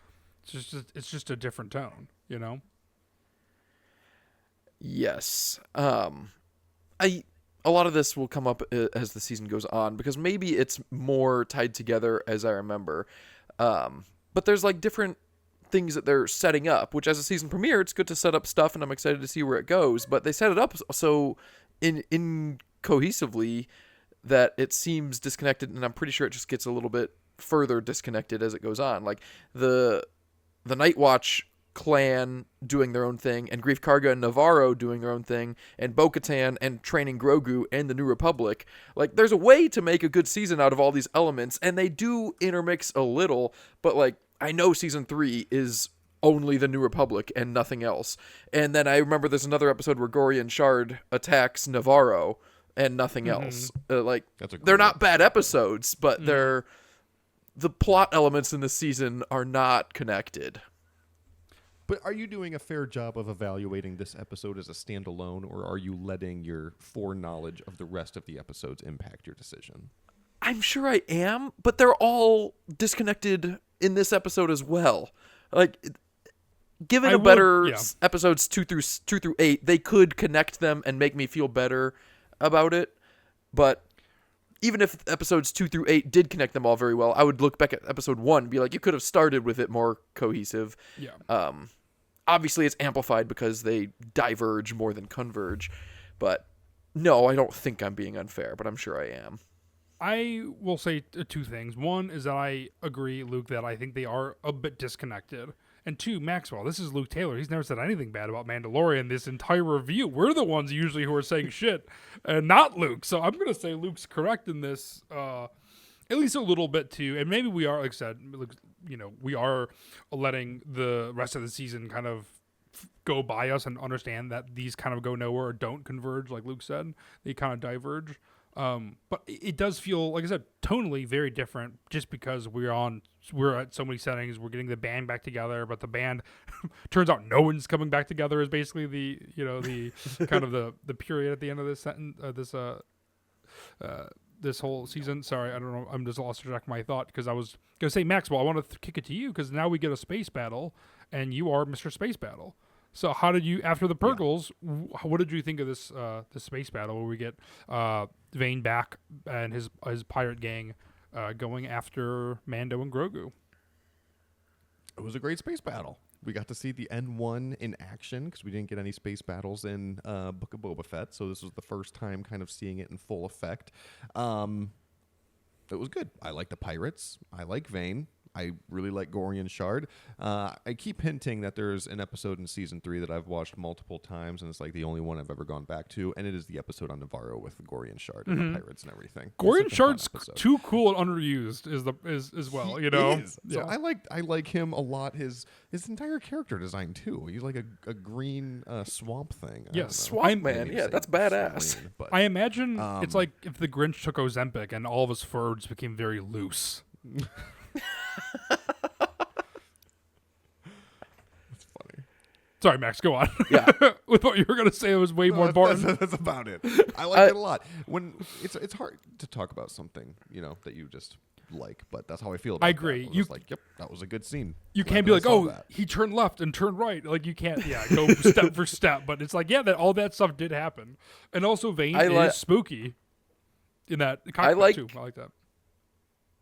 it's just a different tone, you know? Yes. A lot of this will come up as the season goes on, because maybe it's more tied together as I remember. But there's like different things that they're setting up, which as a season premiere, it's good to set up stuff, and I'm excited to see where it goes. But they set it up so incohesively that it seems disconnected, and I'm pretty sure it just gets a little bit further disconnected as it goes on. Like the Night Watch clan doing their own thing, and Grief Karga and Navarro doing their own thing, and Bo-Katan and training Grogu and the New Republic. Like, there's a way to make a good season out of all these elements, and they do intermix a little, but like, I know season 3 is only the New Republic and nothing else. And then I remember there's another episode where Gorian Shard attacks Navarro and nothing else. Like, they're not bad episodes, but the plot elements in this season are not connected. But are you doing a fair job of evaluating this episode as a standalone, or are you letting your foreknowledge of the rest of the episodes impact your decision? I'm sure I am, but they're all disconnected in this episode as well. Like, given episodes 2 through 8, they could connect them and make me feel better about it. But even if episodes 2 through 8 did connect them all very well, I would look back at episode 1 and be like, you could have started with it more cohesive. Yeah. Obviously, it's amplified because they diverge more than converge. But no, I don't think I'm being unfair, but I'm sure I am. I will say two things. One is that I agree, Luke, that I think they are a bit disconnected. And two, Maxwell, this is Luke Taylor. He's never said anything bad about Mandalorian this entire review. We're the ones usually who are saying shit, and not Luke. So I'm going to say Luke's correct in this. at least a little bit too. And maybe we are, like I said, we are letting the rest of the season kind of go by us and understand that these kind of go nowhere or don't converge, like Luke said. They kind of diverge. But it does feel, like I said, tonally very different just because we're at so many settings. We're getting the band back together, but the band turns out no one's coming back together is basically the kind of the period at the end of this sentence, this whole season. Sorry, I don't know. I'm just lost track of my thought because I was going to say, Maxwell, I want to kick it to you because now we get a space battle and you are Mr. Space Battle. So how did you, after the Purgles, what did you think of this space battle where we get Vane back and his pirate gang going after Mando and Grogu? It was a great space battle. We got to see the N1 in action because we didn't get any space battles in Book of Boba Fett, so this was the first time kind of seeing it in full effect. It was good. I like the pirates. I like Vane. I really like Gorian Shard. I keep hinting that there's an episode in season 3 that I've watched multiple times, and it's like the only one I've ever gone back to, and it is the episode on Navarro with Gorian Shard and the pirates and everything. Gorian Shard's too cool and underused as well. He is. So I like him a lot. His entire character design too. He's like a green swamp thing. Yes, swamp man. Yeah, that's badass. Green, but, I imagine it's like if the Grinch took Ozempic and all of his fur just became very loose. That's funny. Sorry, Max, go on. Yeah. With what you were going to say, it was way more important. That's about it. I like it a lot. When it's hard to talk about something, that you just like, but that's how I feel about I agree. That. Yep, that was a good scene. You can't be like, he turned left and turned right. Like, you can't, go step for step. But it's like, that all that stuff did happen. And also, Vane is spooky in that cockpit, too. I like that.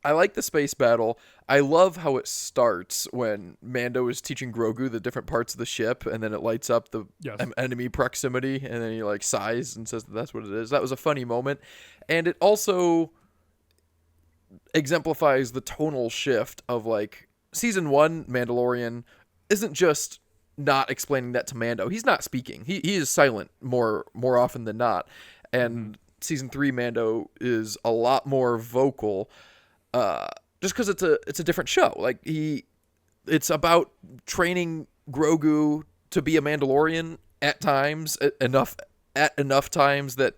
I like the space battle. I love how it starts when Mando is teaching Grogu the different parts of the ship, and then it lights up the enemy proximity, and then he sighs and says that's what it is. That was a funny moment, and it also exemplifies the tonal shift of season 1 Mandalorian isn't just not explaining that to Mando. He's not speaking. He is silent more often than not, and season 3 Mando is a lot more vocal. Just because it's a different show. It's about training Grogu to be a Mandalorian at times, at enough times that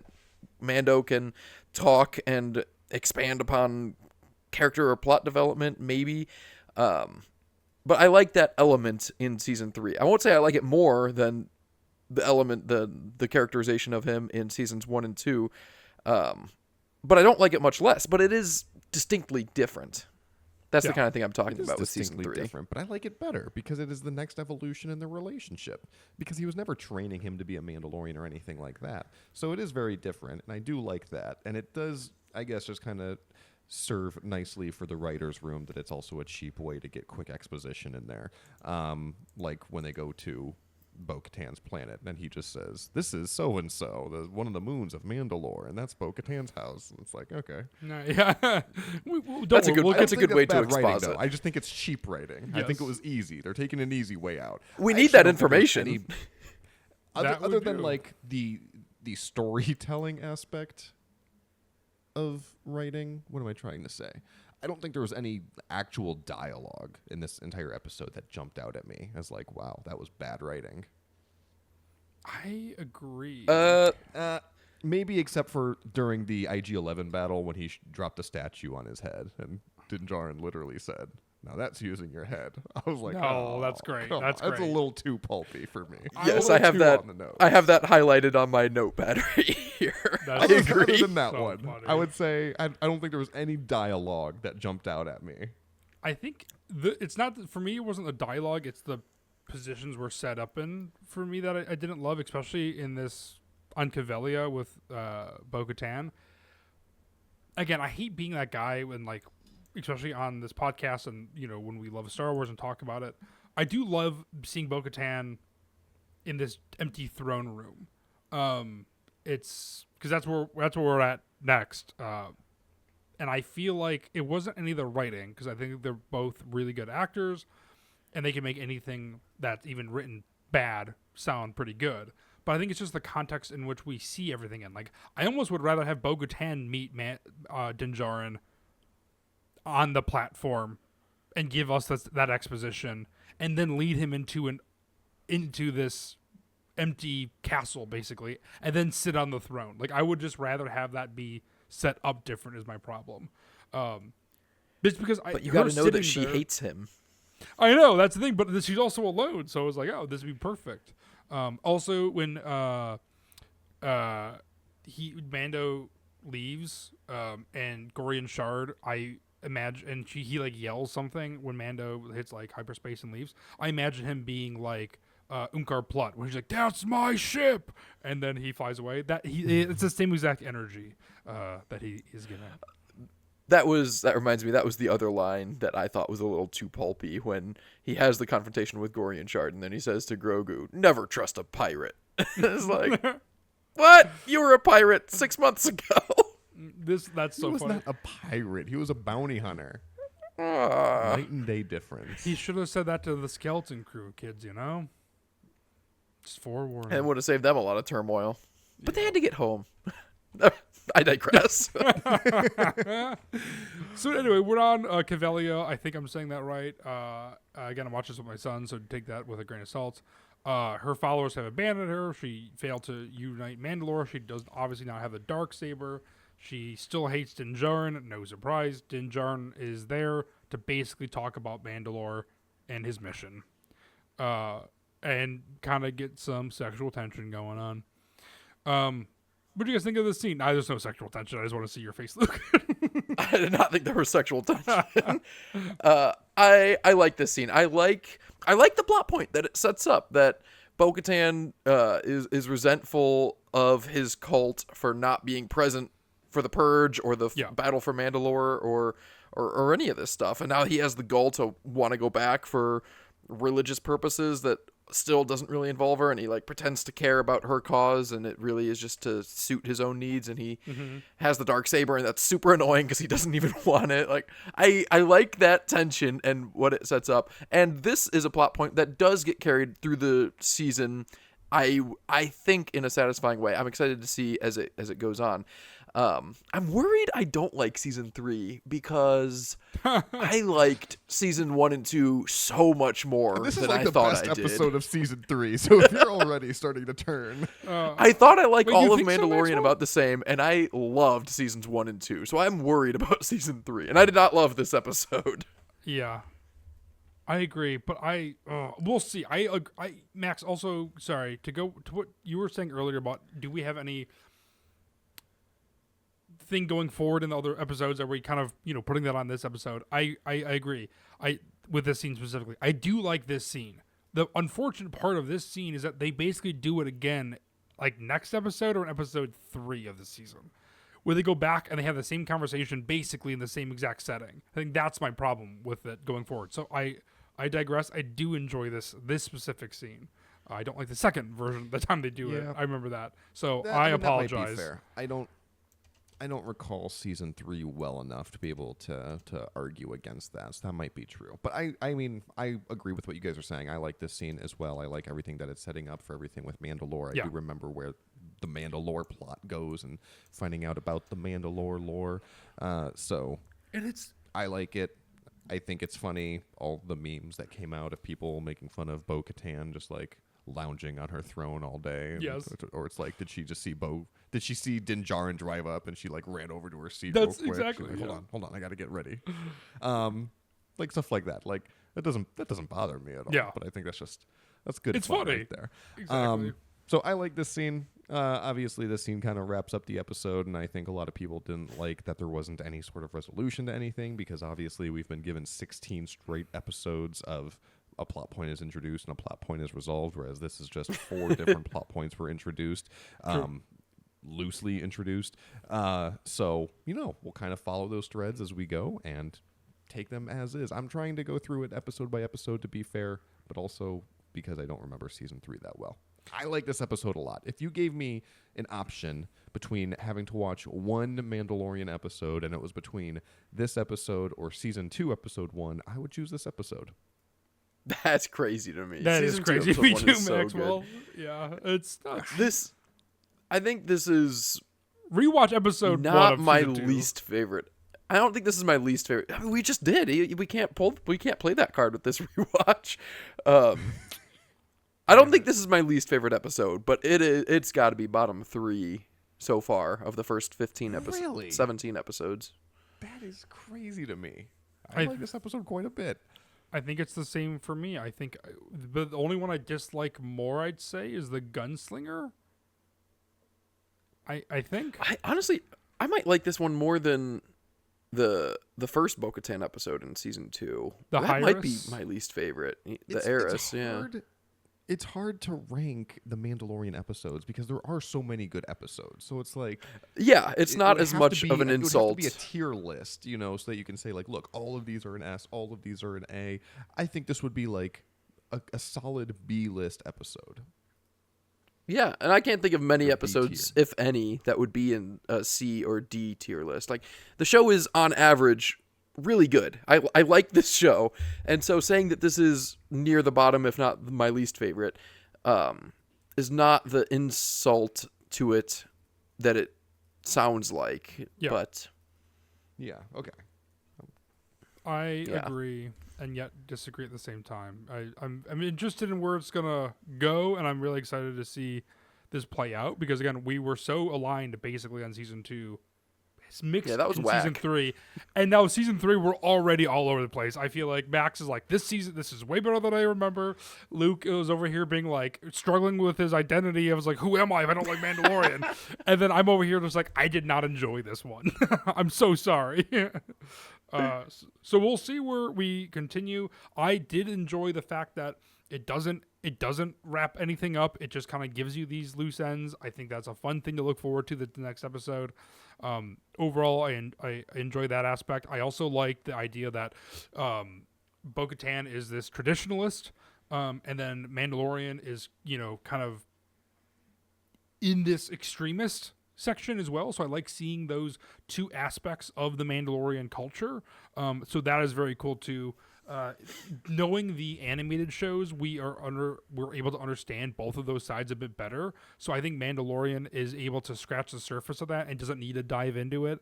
Mando can talk and expand upon character or plot development, maybe. But I like that element in season 3. I won't say I like it more than the element, the characterization of him in seasons 1 and 2. But I don't like it much less. But it is distinctly different. That's the kind of thing I'm talking about with season 3. Different, but I like it better because it is the next evolution in the relationship. Because he was never training him to be a Mandalorian or anything like that. So it is very different, and I do like that. And it does, I guess, just kind of serve nicely for the writer's room that it's also a cheap way to get quick exposition in there. Like when they go to Bo-Katan's planet, and he just says, "This is so and so, one of the moons of Mandalore, and that's Bo-Katan's house." And it's like, okay, no, yeah, that's a good way to exposit it. I just think it's cheap writing. Yes. I think it was easy. They're taking an easy way out. We need that information. Other than the storytelling aspect of writing, what am I trying to say? I don't think there was any actual dialogue in this entire episode that jumped out at me as wow, that was bad writing. I agree. Maybe except for during the IG-11 battle when he dropped a statue on his head and Din Djarin literally said, "Now that's using your head." I was like, "Oh, that's great. That's a little too pulpy for me." Yes, I have that. I have that highlighted on my notepad right here. I agree. Other than that one, funny. I would say I don't think there was any dialogue that jumped out at me. I think it's not for me. It wasn't the dialogue. It's the positions were set up in for me that I didn't love, especially in this on Cavelia with Bo-Katan. Again, I hate being that guy when especially on this podcast and when we love Star Wars and talk about it. I do love seeing Bo-Katan in this empty throne room. It's because that's where we're at next. And I feel like it wasn't any of the writing because I think they're both really good actors and they can make anything that's even written bad sound pretty good. But I think it's just the context in which we see everything in. I almost would rather have Bo-Katan meet Din Djarin on the platform and give us that exposition, and then lead him into this empty castle, basically, and then sit on the throne. Like, I would just rather have that be set up different is my problem. Just because But you got to know that she hates him. I know, that's the thing, but she's also alone, so I was like, oh, this would be perfect. Also, when Mando leaves, and Gorian Shard, I imagine, and he like yells something when Mando hits like hyperspace and leaves. I imagine him being like Unkar Plutt, where he's like, "That's my ship," and then he flies away. It's the same exact energy that he is given. That reminds me, that was the other line that I thought was a little too pulpy when he has the confrontation with Gorian Shard, and then he says to Grogu, "Never trust a pirate." It's like, what? You were a pirate 6 months ago. That's so funny. He was not a pirate. He was a bounty hunter. Ah. Night and day difference. He should have said that to the skeleton crew, kids, you know? Just forewarning. And would have saved them a lot of turmoil. But they had to get home. I digress. So anyway, we're on Cavelia. I think I'm saying that right. Again, I'm watching this with my son, so take that with a grain of salt. Her followers have abandoned her. She failed to unite Mandalore. She does obviously now have the Darksaber. She still hates Din Djarin. No surprise. Din Djarin is there to basically talk about Mandalore and his mission. And kind of get some sexual tension going on. What do you guys think of this scene? There's no sexual tension. I just want to see your face, Luke. I did not think there was sexual tension. I like this scene. I like the plot point that it sets up, that Bo-Katan is resentful of his cult for not being present for the Purge or the battle for Mandalore or any of this stuff, and now he has the gall to want to go back for religious purposes that still doesn't really involve her, and he like pretends to care about her cause, and it really is just to suit his own needs, and he has the Darksaber, and that's super annoying because he doesn't even want it. Like, I like that tension and what it sets up, and this is a plot point that does get carried through the season, I think, in a satisfying way. I'm excited to see as it goes on. I'm worried I don't like season 3 because I liked season 1 and 2 so much more this than is like I the thought best I did. episode of season 3. So if you're already starting to turn, I thought I liked Wait, all you of think so, Mandalorian Maxwell? about the same, and I loved seasons 1 and 2. So I'm worried about season 3, and I did not love this episode. Yeah, I agree, but we'll see. Max, also, sorry, to go to what you were saying earlier about, do we have any thing going forward in the other episodes? Are we kind of, putting that on this episode? I agree. With this scene specifically, I do like this scene. The unfortunate part of this scene is that they basically do it again, like next episode or in episode 3 of the season, where they go back and they have the same conversation basically in the same exact setting. I think that's my problem with it going forward. So I digress. I do enjoy this specific scene. I don't like the second version, the time they do it. I remember that. So I apologize. That might be fair. I don't recall season 3 well enough to be able to argue against that. So that might be true. But I mean, I agree with what you guys are saying. I like this scene as well. I like everything that it's setting up for everything with Mandalore. I do remember where the Mandalore plot goes and finding out about the Mandalore lore. I like it. I think it's funny, all the memes that came out of people making fun of Bo-Katan just like lounging on her throne all day. Yes. Or it's like, did she see Din Djarin drive up and she like ran over to her seat That's real quick? exactly, She's like, hold on, I got to get ready. Like stuff like that. Like that doesn't bother me at all. Yeah. But I think that's good. It's fun funny. right there. Exactly. So I like this scene. Obviously, this scene kind of wraps up the episode, and I think a lot of people didn't like that there wasn't any sort of resolution to anything, because obviously we've been given 16 straight episodes of a plot point is introduced and a plot point is resolved, whereas this is just 4 different plot points were introduced, loosely introduced. So, we'll kind of follow those threads as we go and take them as is. I'm trying to go through it episode by episode to be fair, but also because I don't remember season 3 that well. I like this episode a lot. If you gave me an option between having to watch one Mandalorian episode and it was between this episode or season 2 episode 1, I would choose this episode. That's crazy to me. That is Season 2, crazy. episode Me 1 too, is so Maxwell. good. Yeah, it's nuts. I think this is Rewatch episode 1 not of my season 2. least favorite I don't think this is my least favorite. I mean, we just did. We can't play that card with this rewatch. I don't think this is my least favorite episode, but it's got to be bottom 3 so far of the first 15 episodes. Really? 17 episodes. That is crazy to me. I like this episode quite a bit. I think it's the same for me. I think the only one I dislike more, I'd say, is the gunslinger. I think. Honestly, I might like this one more than the first Bo-Katan episode in season 2. The that might be Heiress? my least favorite. The Heiress, yeah. It's hard to rank the Mandalorian episodes because there are so many good episodes. So it's like, Yeah, it's it not would as have much to be- of an It would insult. have to be a tier list, so that you can say like, look, all of these are an S, all of these are an A. I think this would be like a solid B list episode. Yeah, and I can't think of many Or B episodes, tier. if any, that would be in a C or D tier list. Like, the show is, on average, really good. I like this show, and so saying that this is near the bottom, if not my least favorite, is not the insult to it that it sounds like. Yeah. But Yeah. Okay. I Yeah. agree and yet disagree at the same time. I'm interested in where it's gonna go, and I'm really excited to see this play out because again, we were so aligned basically on season 2. It's mixed Yeah, that was in whack. season 3, and now season 3 we're already all over the place. I feel like Max is like, this season this is way better than I remember. Luke was over here being like struggling with his identity. I was like, who am I if I don't like Mandalorian? And then I'm over here just like, I did not enjoy this one. I'm so sorry. So we'll see where we continue. I did enjoy the fact that it doesn't wrap anything up. It just kind of gives you these loose ends. I think that's a fun thing to look forward to the next episode. Overall, I enjoy that aspect. I also like the idea that Bo-Katan is this traditionalist, and then Mandalorian is kind of in this extremist section as well. So I like seeing those two aspects of the Mandalorian culture. So that is very cool too. Knowing the animated shows, we're able to understand both of those sides a bit better. So I think Mandalorian is able to scratch the surface of that and doesn't need to dive into it.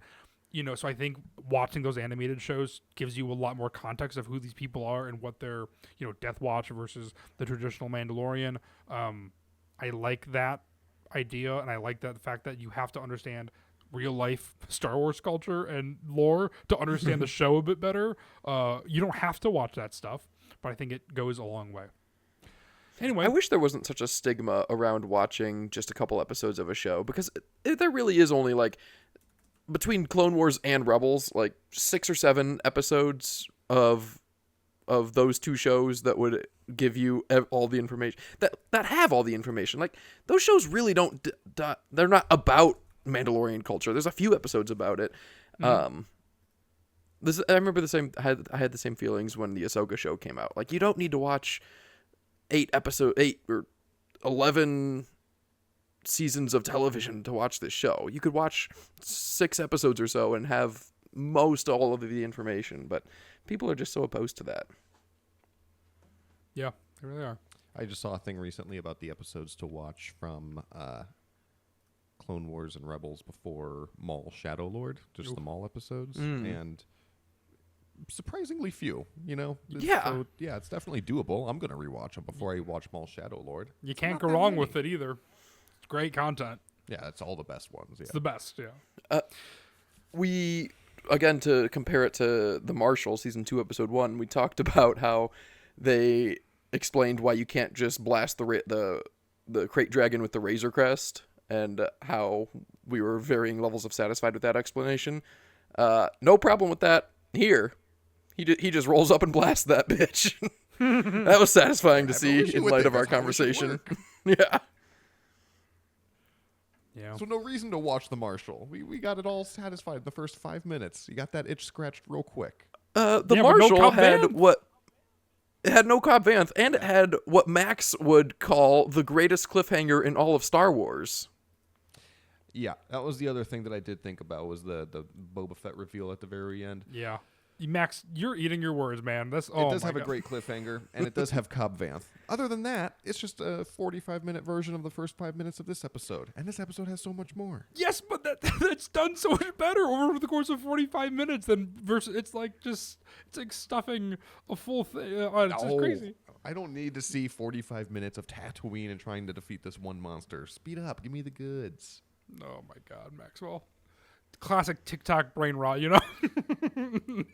So I think watching those animated shows gives you a lot more context of who these people are and what they're, Death Watch versus the traditional Mandalorian. I like that idea, and I like the fact that you have to understand real life Star Wars culture and lore to understand the show a bit better. You don't have to watch that stuff, but I think it goes a long way. Anyway, I wish there wasn't such a stigma around watching just a couple episodes of a show, because there really is only like between Clone Wars and Rebels, like 6 or 7 episodes of those two shows that would give you all the information that have all the information. Like, those shows really don't they're not about Mandalorian culture. There's a few episodes about it. I remember I had the same feelings when the Ahsoka show came out. Like, you don't need to watch 8 or 11 seasons of television to watch this show. You could watch 6 episodes or so and have all of the information, but people are just so opposed to that. yeah, they really are. I just saw a thing recently about the episodes to watch from Clone Wars and Rebels before Maul Shadow Lord, just Oof. the Maul episodes, and surprisingly few, Yeah. So, yeah, it's definitely doable. I'm going to rewatch them before I watch Maul Shadow Lord. You can't Not go that wrong many. with it either. It's great content. Yeah, it's all the best ones. Yeah. It's the best, yeah. We, again, to compare it to The Marshal, season 2, episode 1, we talked about how they explained why you can't just blast the crate dragon with the Razor Crest, and how we were varying levels of satisfied with that explanation. No problem with that here. He just rolls up and blasts that bitch. That was satisfying to I have no see issue in with light it. of our That's how it should conversation. work. Yeah. Yeah. So no reason to watch The Marshal. We got it all satisfied in the first 5 minutes. You got that itch scratched real quick. The Yeah, but no Marshal Cobb had Vanth. it had no Cobb Vanth, and it had what Max would call the greatest cliffhanger in all of Star Wars. Yeah, that was the other thing that I did think about was the Boba Fett reveal at the very end. Yeah. Max, you're eating your words, man. That's It oh does my have a God. great cliffhanger, and it does have Cobb Vanth. Other than that, it's just a 45-minute version of the first 5 minutes of this episode. And this episode has so much more. Yes, but that's done so much better over the course of 45 minutes than versus. It's like stuffing a full thing. It's just crazy. I don't need to see 45 minutes of Tatooine and trying to defeat this one monster. Speed up. Give me the goods. Oh my God, Maxwell. Classic TikTok brain rot, you know?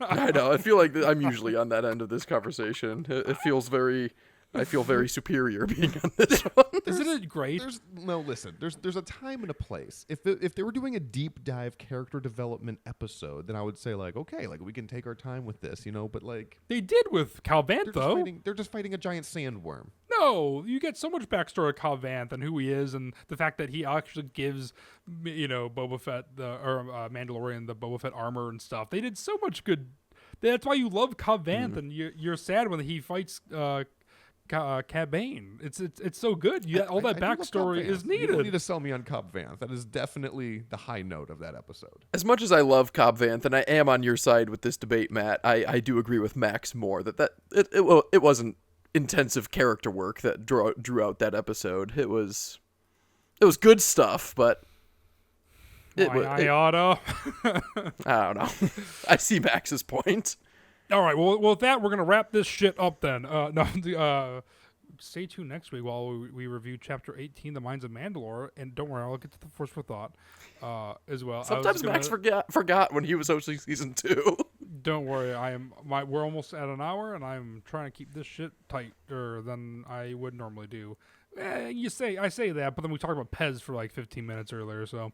I know. I feel like I'm usually on that end of this conversation. It feels very. I feel very superior being on this one. Isn't it great? Listen. There's a time and a place. If they were doing a deep dive character development episode, then I would say like, okay, like we can take our time with this, you know. But like They did with Cal Vanth, though. they're just fighting a giant sandworm. No, you get so much backstory of Cal Vanth and who he is, and the fact that he actually gives, Boba Fett Mandalorian the Boba Fett armor and stuff. They did so much good. That's why you love Cal Vanth, and you're sad when he fights Cad Bane. It's so good. All that I do love Cobb backstory is Vanth. You needed. don't need to sell me on Cobb Vanth. That is definitely the high note of that episode. As much as I love Cobb Vanth, and I am on your side with this debate, Matt, I do agree with Max more that it wasn't intensive character work that drew out that episode. It was good stuff, but I oughta. I don't know. I see Max's point. All right. Well, with that, we're gonna wrap this shit up then. Stay tuned next week while we review Chapter 18, The Mines of Mandalore, and don't worry, I'll get to the Force for Thought as well. Sometimes Max forgot when he was hosting season 2. Don't worry, we're almost at an hour, and I'm trying to keep this shit tighter than I would normally do. I say that, but then we talked about Pez for like 15 minutes earlier, so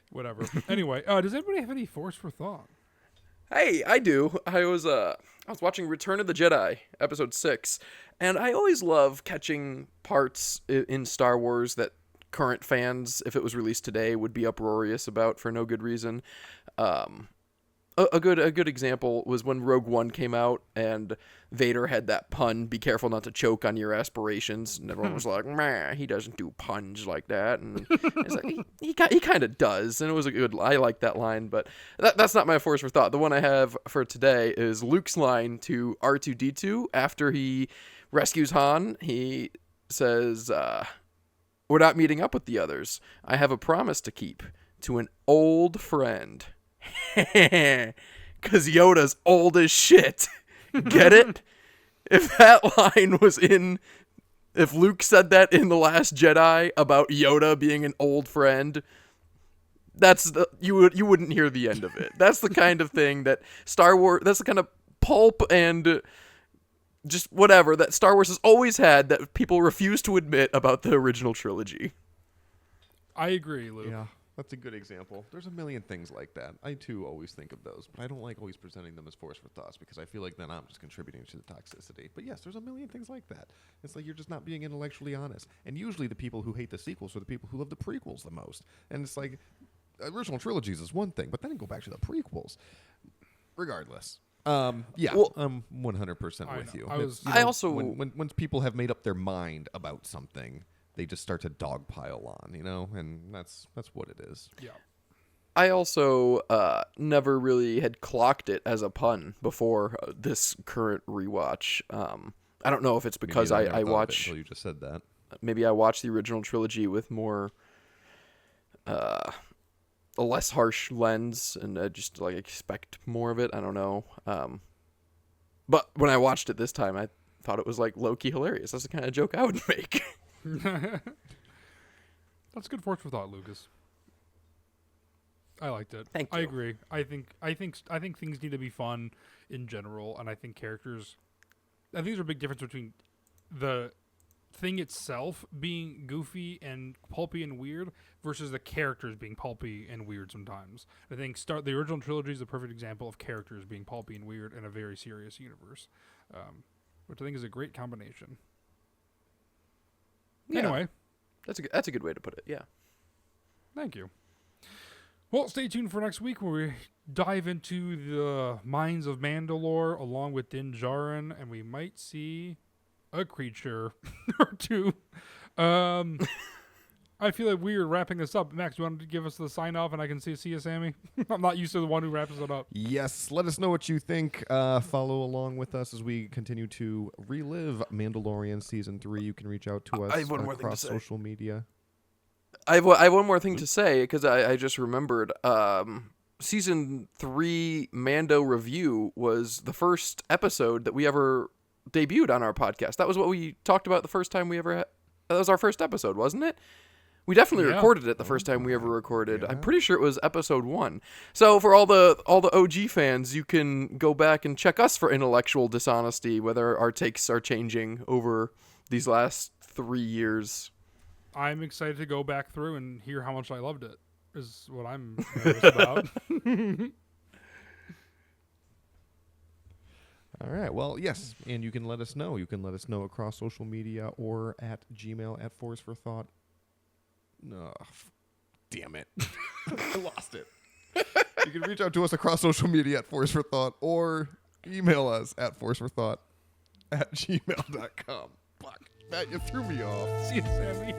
whatever. Anyway, does anybody have any Force for Thought? Hey, I do. I was watching Return of the Jedi, episode 6, and I always love catching parts in Star Wars that current fans, if it was released today, would be uproarious about for no good reason. A good example was when Rogue One came out and Vader had that pun, "Be careful not to choke on your aspirations," and everyone was like, "Meh, he doesn't do puns like that." And it's like he kind of does, and it was a good. I like that line, but that's not my Force for Thought. The one I have for today is Luke's line to R2-D2 after he rescues Han. He says, "We're not meeting up with the others. I have a promise to keep to an old friend." Because Yoda's old as shit. Get it? If Luke said that in The Last Jedi about Yoda being an old friend, you wouldn't hear the end of it. That's the kind of thing that Star Wars, that's the kind of pulp and just whatever that Star Wars has always had that people refuse to admit about the original trilogy. I agree, Luke. Yeah, that's a good example. There's a million things like that. I, too, always think of those, but I don't like always presenting them as Force for Thoughts because I feel like then I'm just contributing to the toxicity. But yes, there's a million things like that. It's like you're just not being intellectually honest. And usually the people who hate the sequels are the people who love the prequels the most. And it's like, original trilogies is one thing, but then go back to the prequels. Regardless. Yeah, well, I'm 100% with you. Once people have made up their mind about something, they just start to dogpile on, and that's what it is. Yeah. I also never really had clocked it as a pun before this current rewatch. I don't know if it's because I watch. Until you just said that. Maybe I watched the original trilogy with more, a less harsh lens, and I just like expect more of it. I don't know. But when I watched it this time, I thought it was like low-key hilarious. That's the kind of joke I would make. That's good Force for Thought, Lucas. I liked it. Thank you. I agree. I think things need to be fun in general, and I think characters. I think there's a big difference between the thing itself being goofy and pulpy and weird versus the characters being pulpy and weird sometimes. I think the original trilogy is a perfect example of characters being pulpy and weird in a very serious universe, which I think is a great combination. Yeah. Anyway. That's a good way to put it, yeah. Thank you. Well, stay tuned for next week where we dive into the mines of Mandalore along with Din Djarin, and we might see a creature or two. I feel like weird wrapping this up. Max, you want to give us the sign off and I can see you, Sammy? I'm not used to the one who wraps it up. Yes, let us know what you think. Follow along with us as we continue to relive Mandalorian Season 3. You can reach out to us I have one more thing to across say. social media. I have one more thing to say because I just remembered. Season 3 Mando review was the first episode that we ever debuted on our podcast. That was what we talked about the first time we ever had. That was our first episode, wasn't it? We definitely recorded it the first time we ever recorded. Yeah. I'm pretty sure it was episode 1. So for all the OG fans, you can go back and check us for intellectual dishonesty, whether our takes are changing over these last 3 years. I'm excited to go back through and hear how much I loved it, is what I'm nervous about. All right. Well, yes, and you can let us know. You can let us know across social media or at Gmail at ForceForThought. No, damn it. I lost it. You can reach out to us across social media at ForceForThought or email us at ForceForThought@gmail.com. Fuck, Matt, you threw me off. See you, Sammy.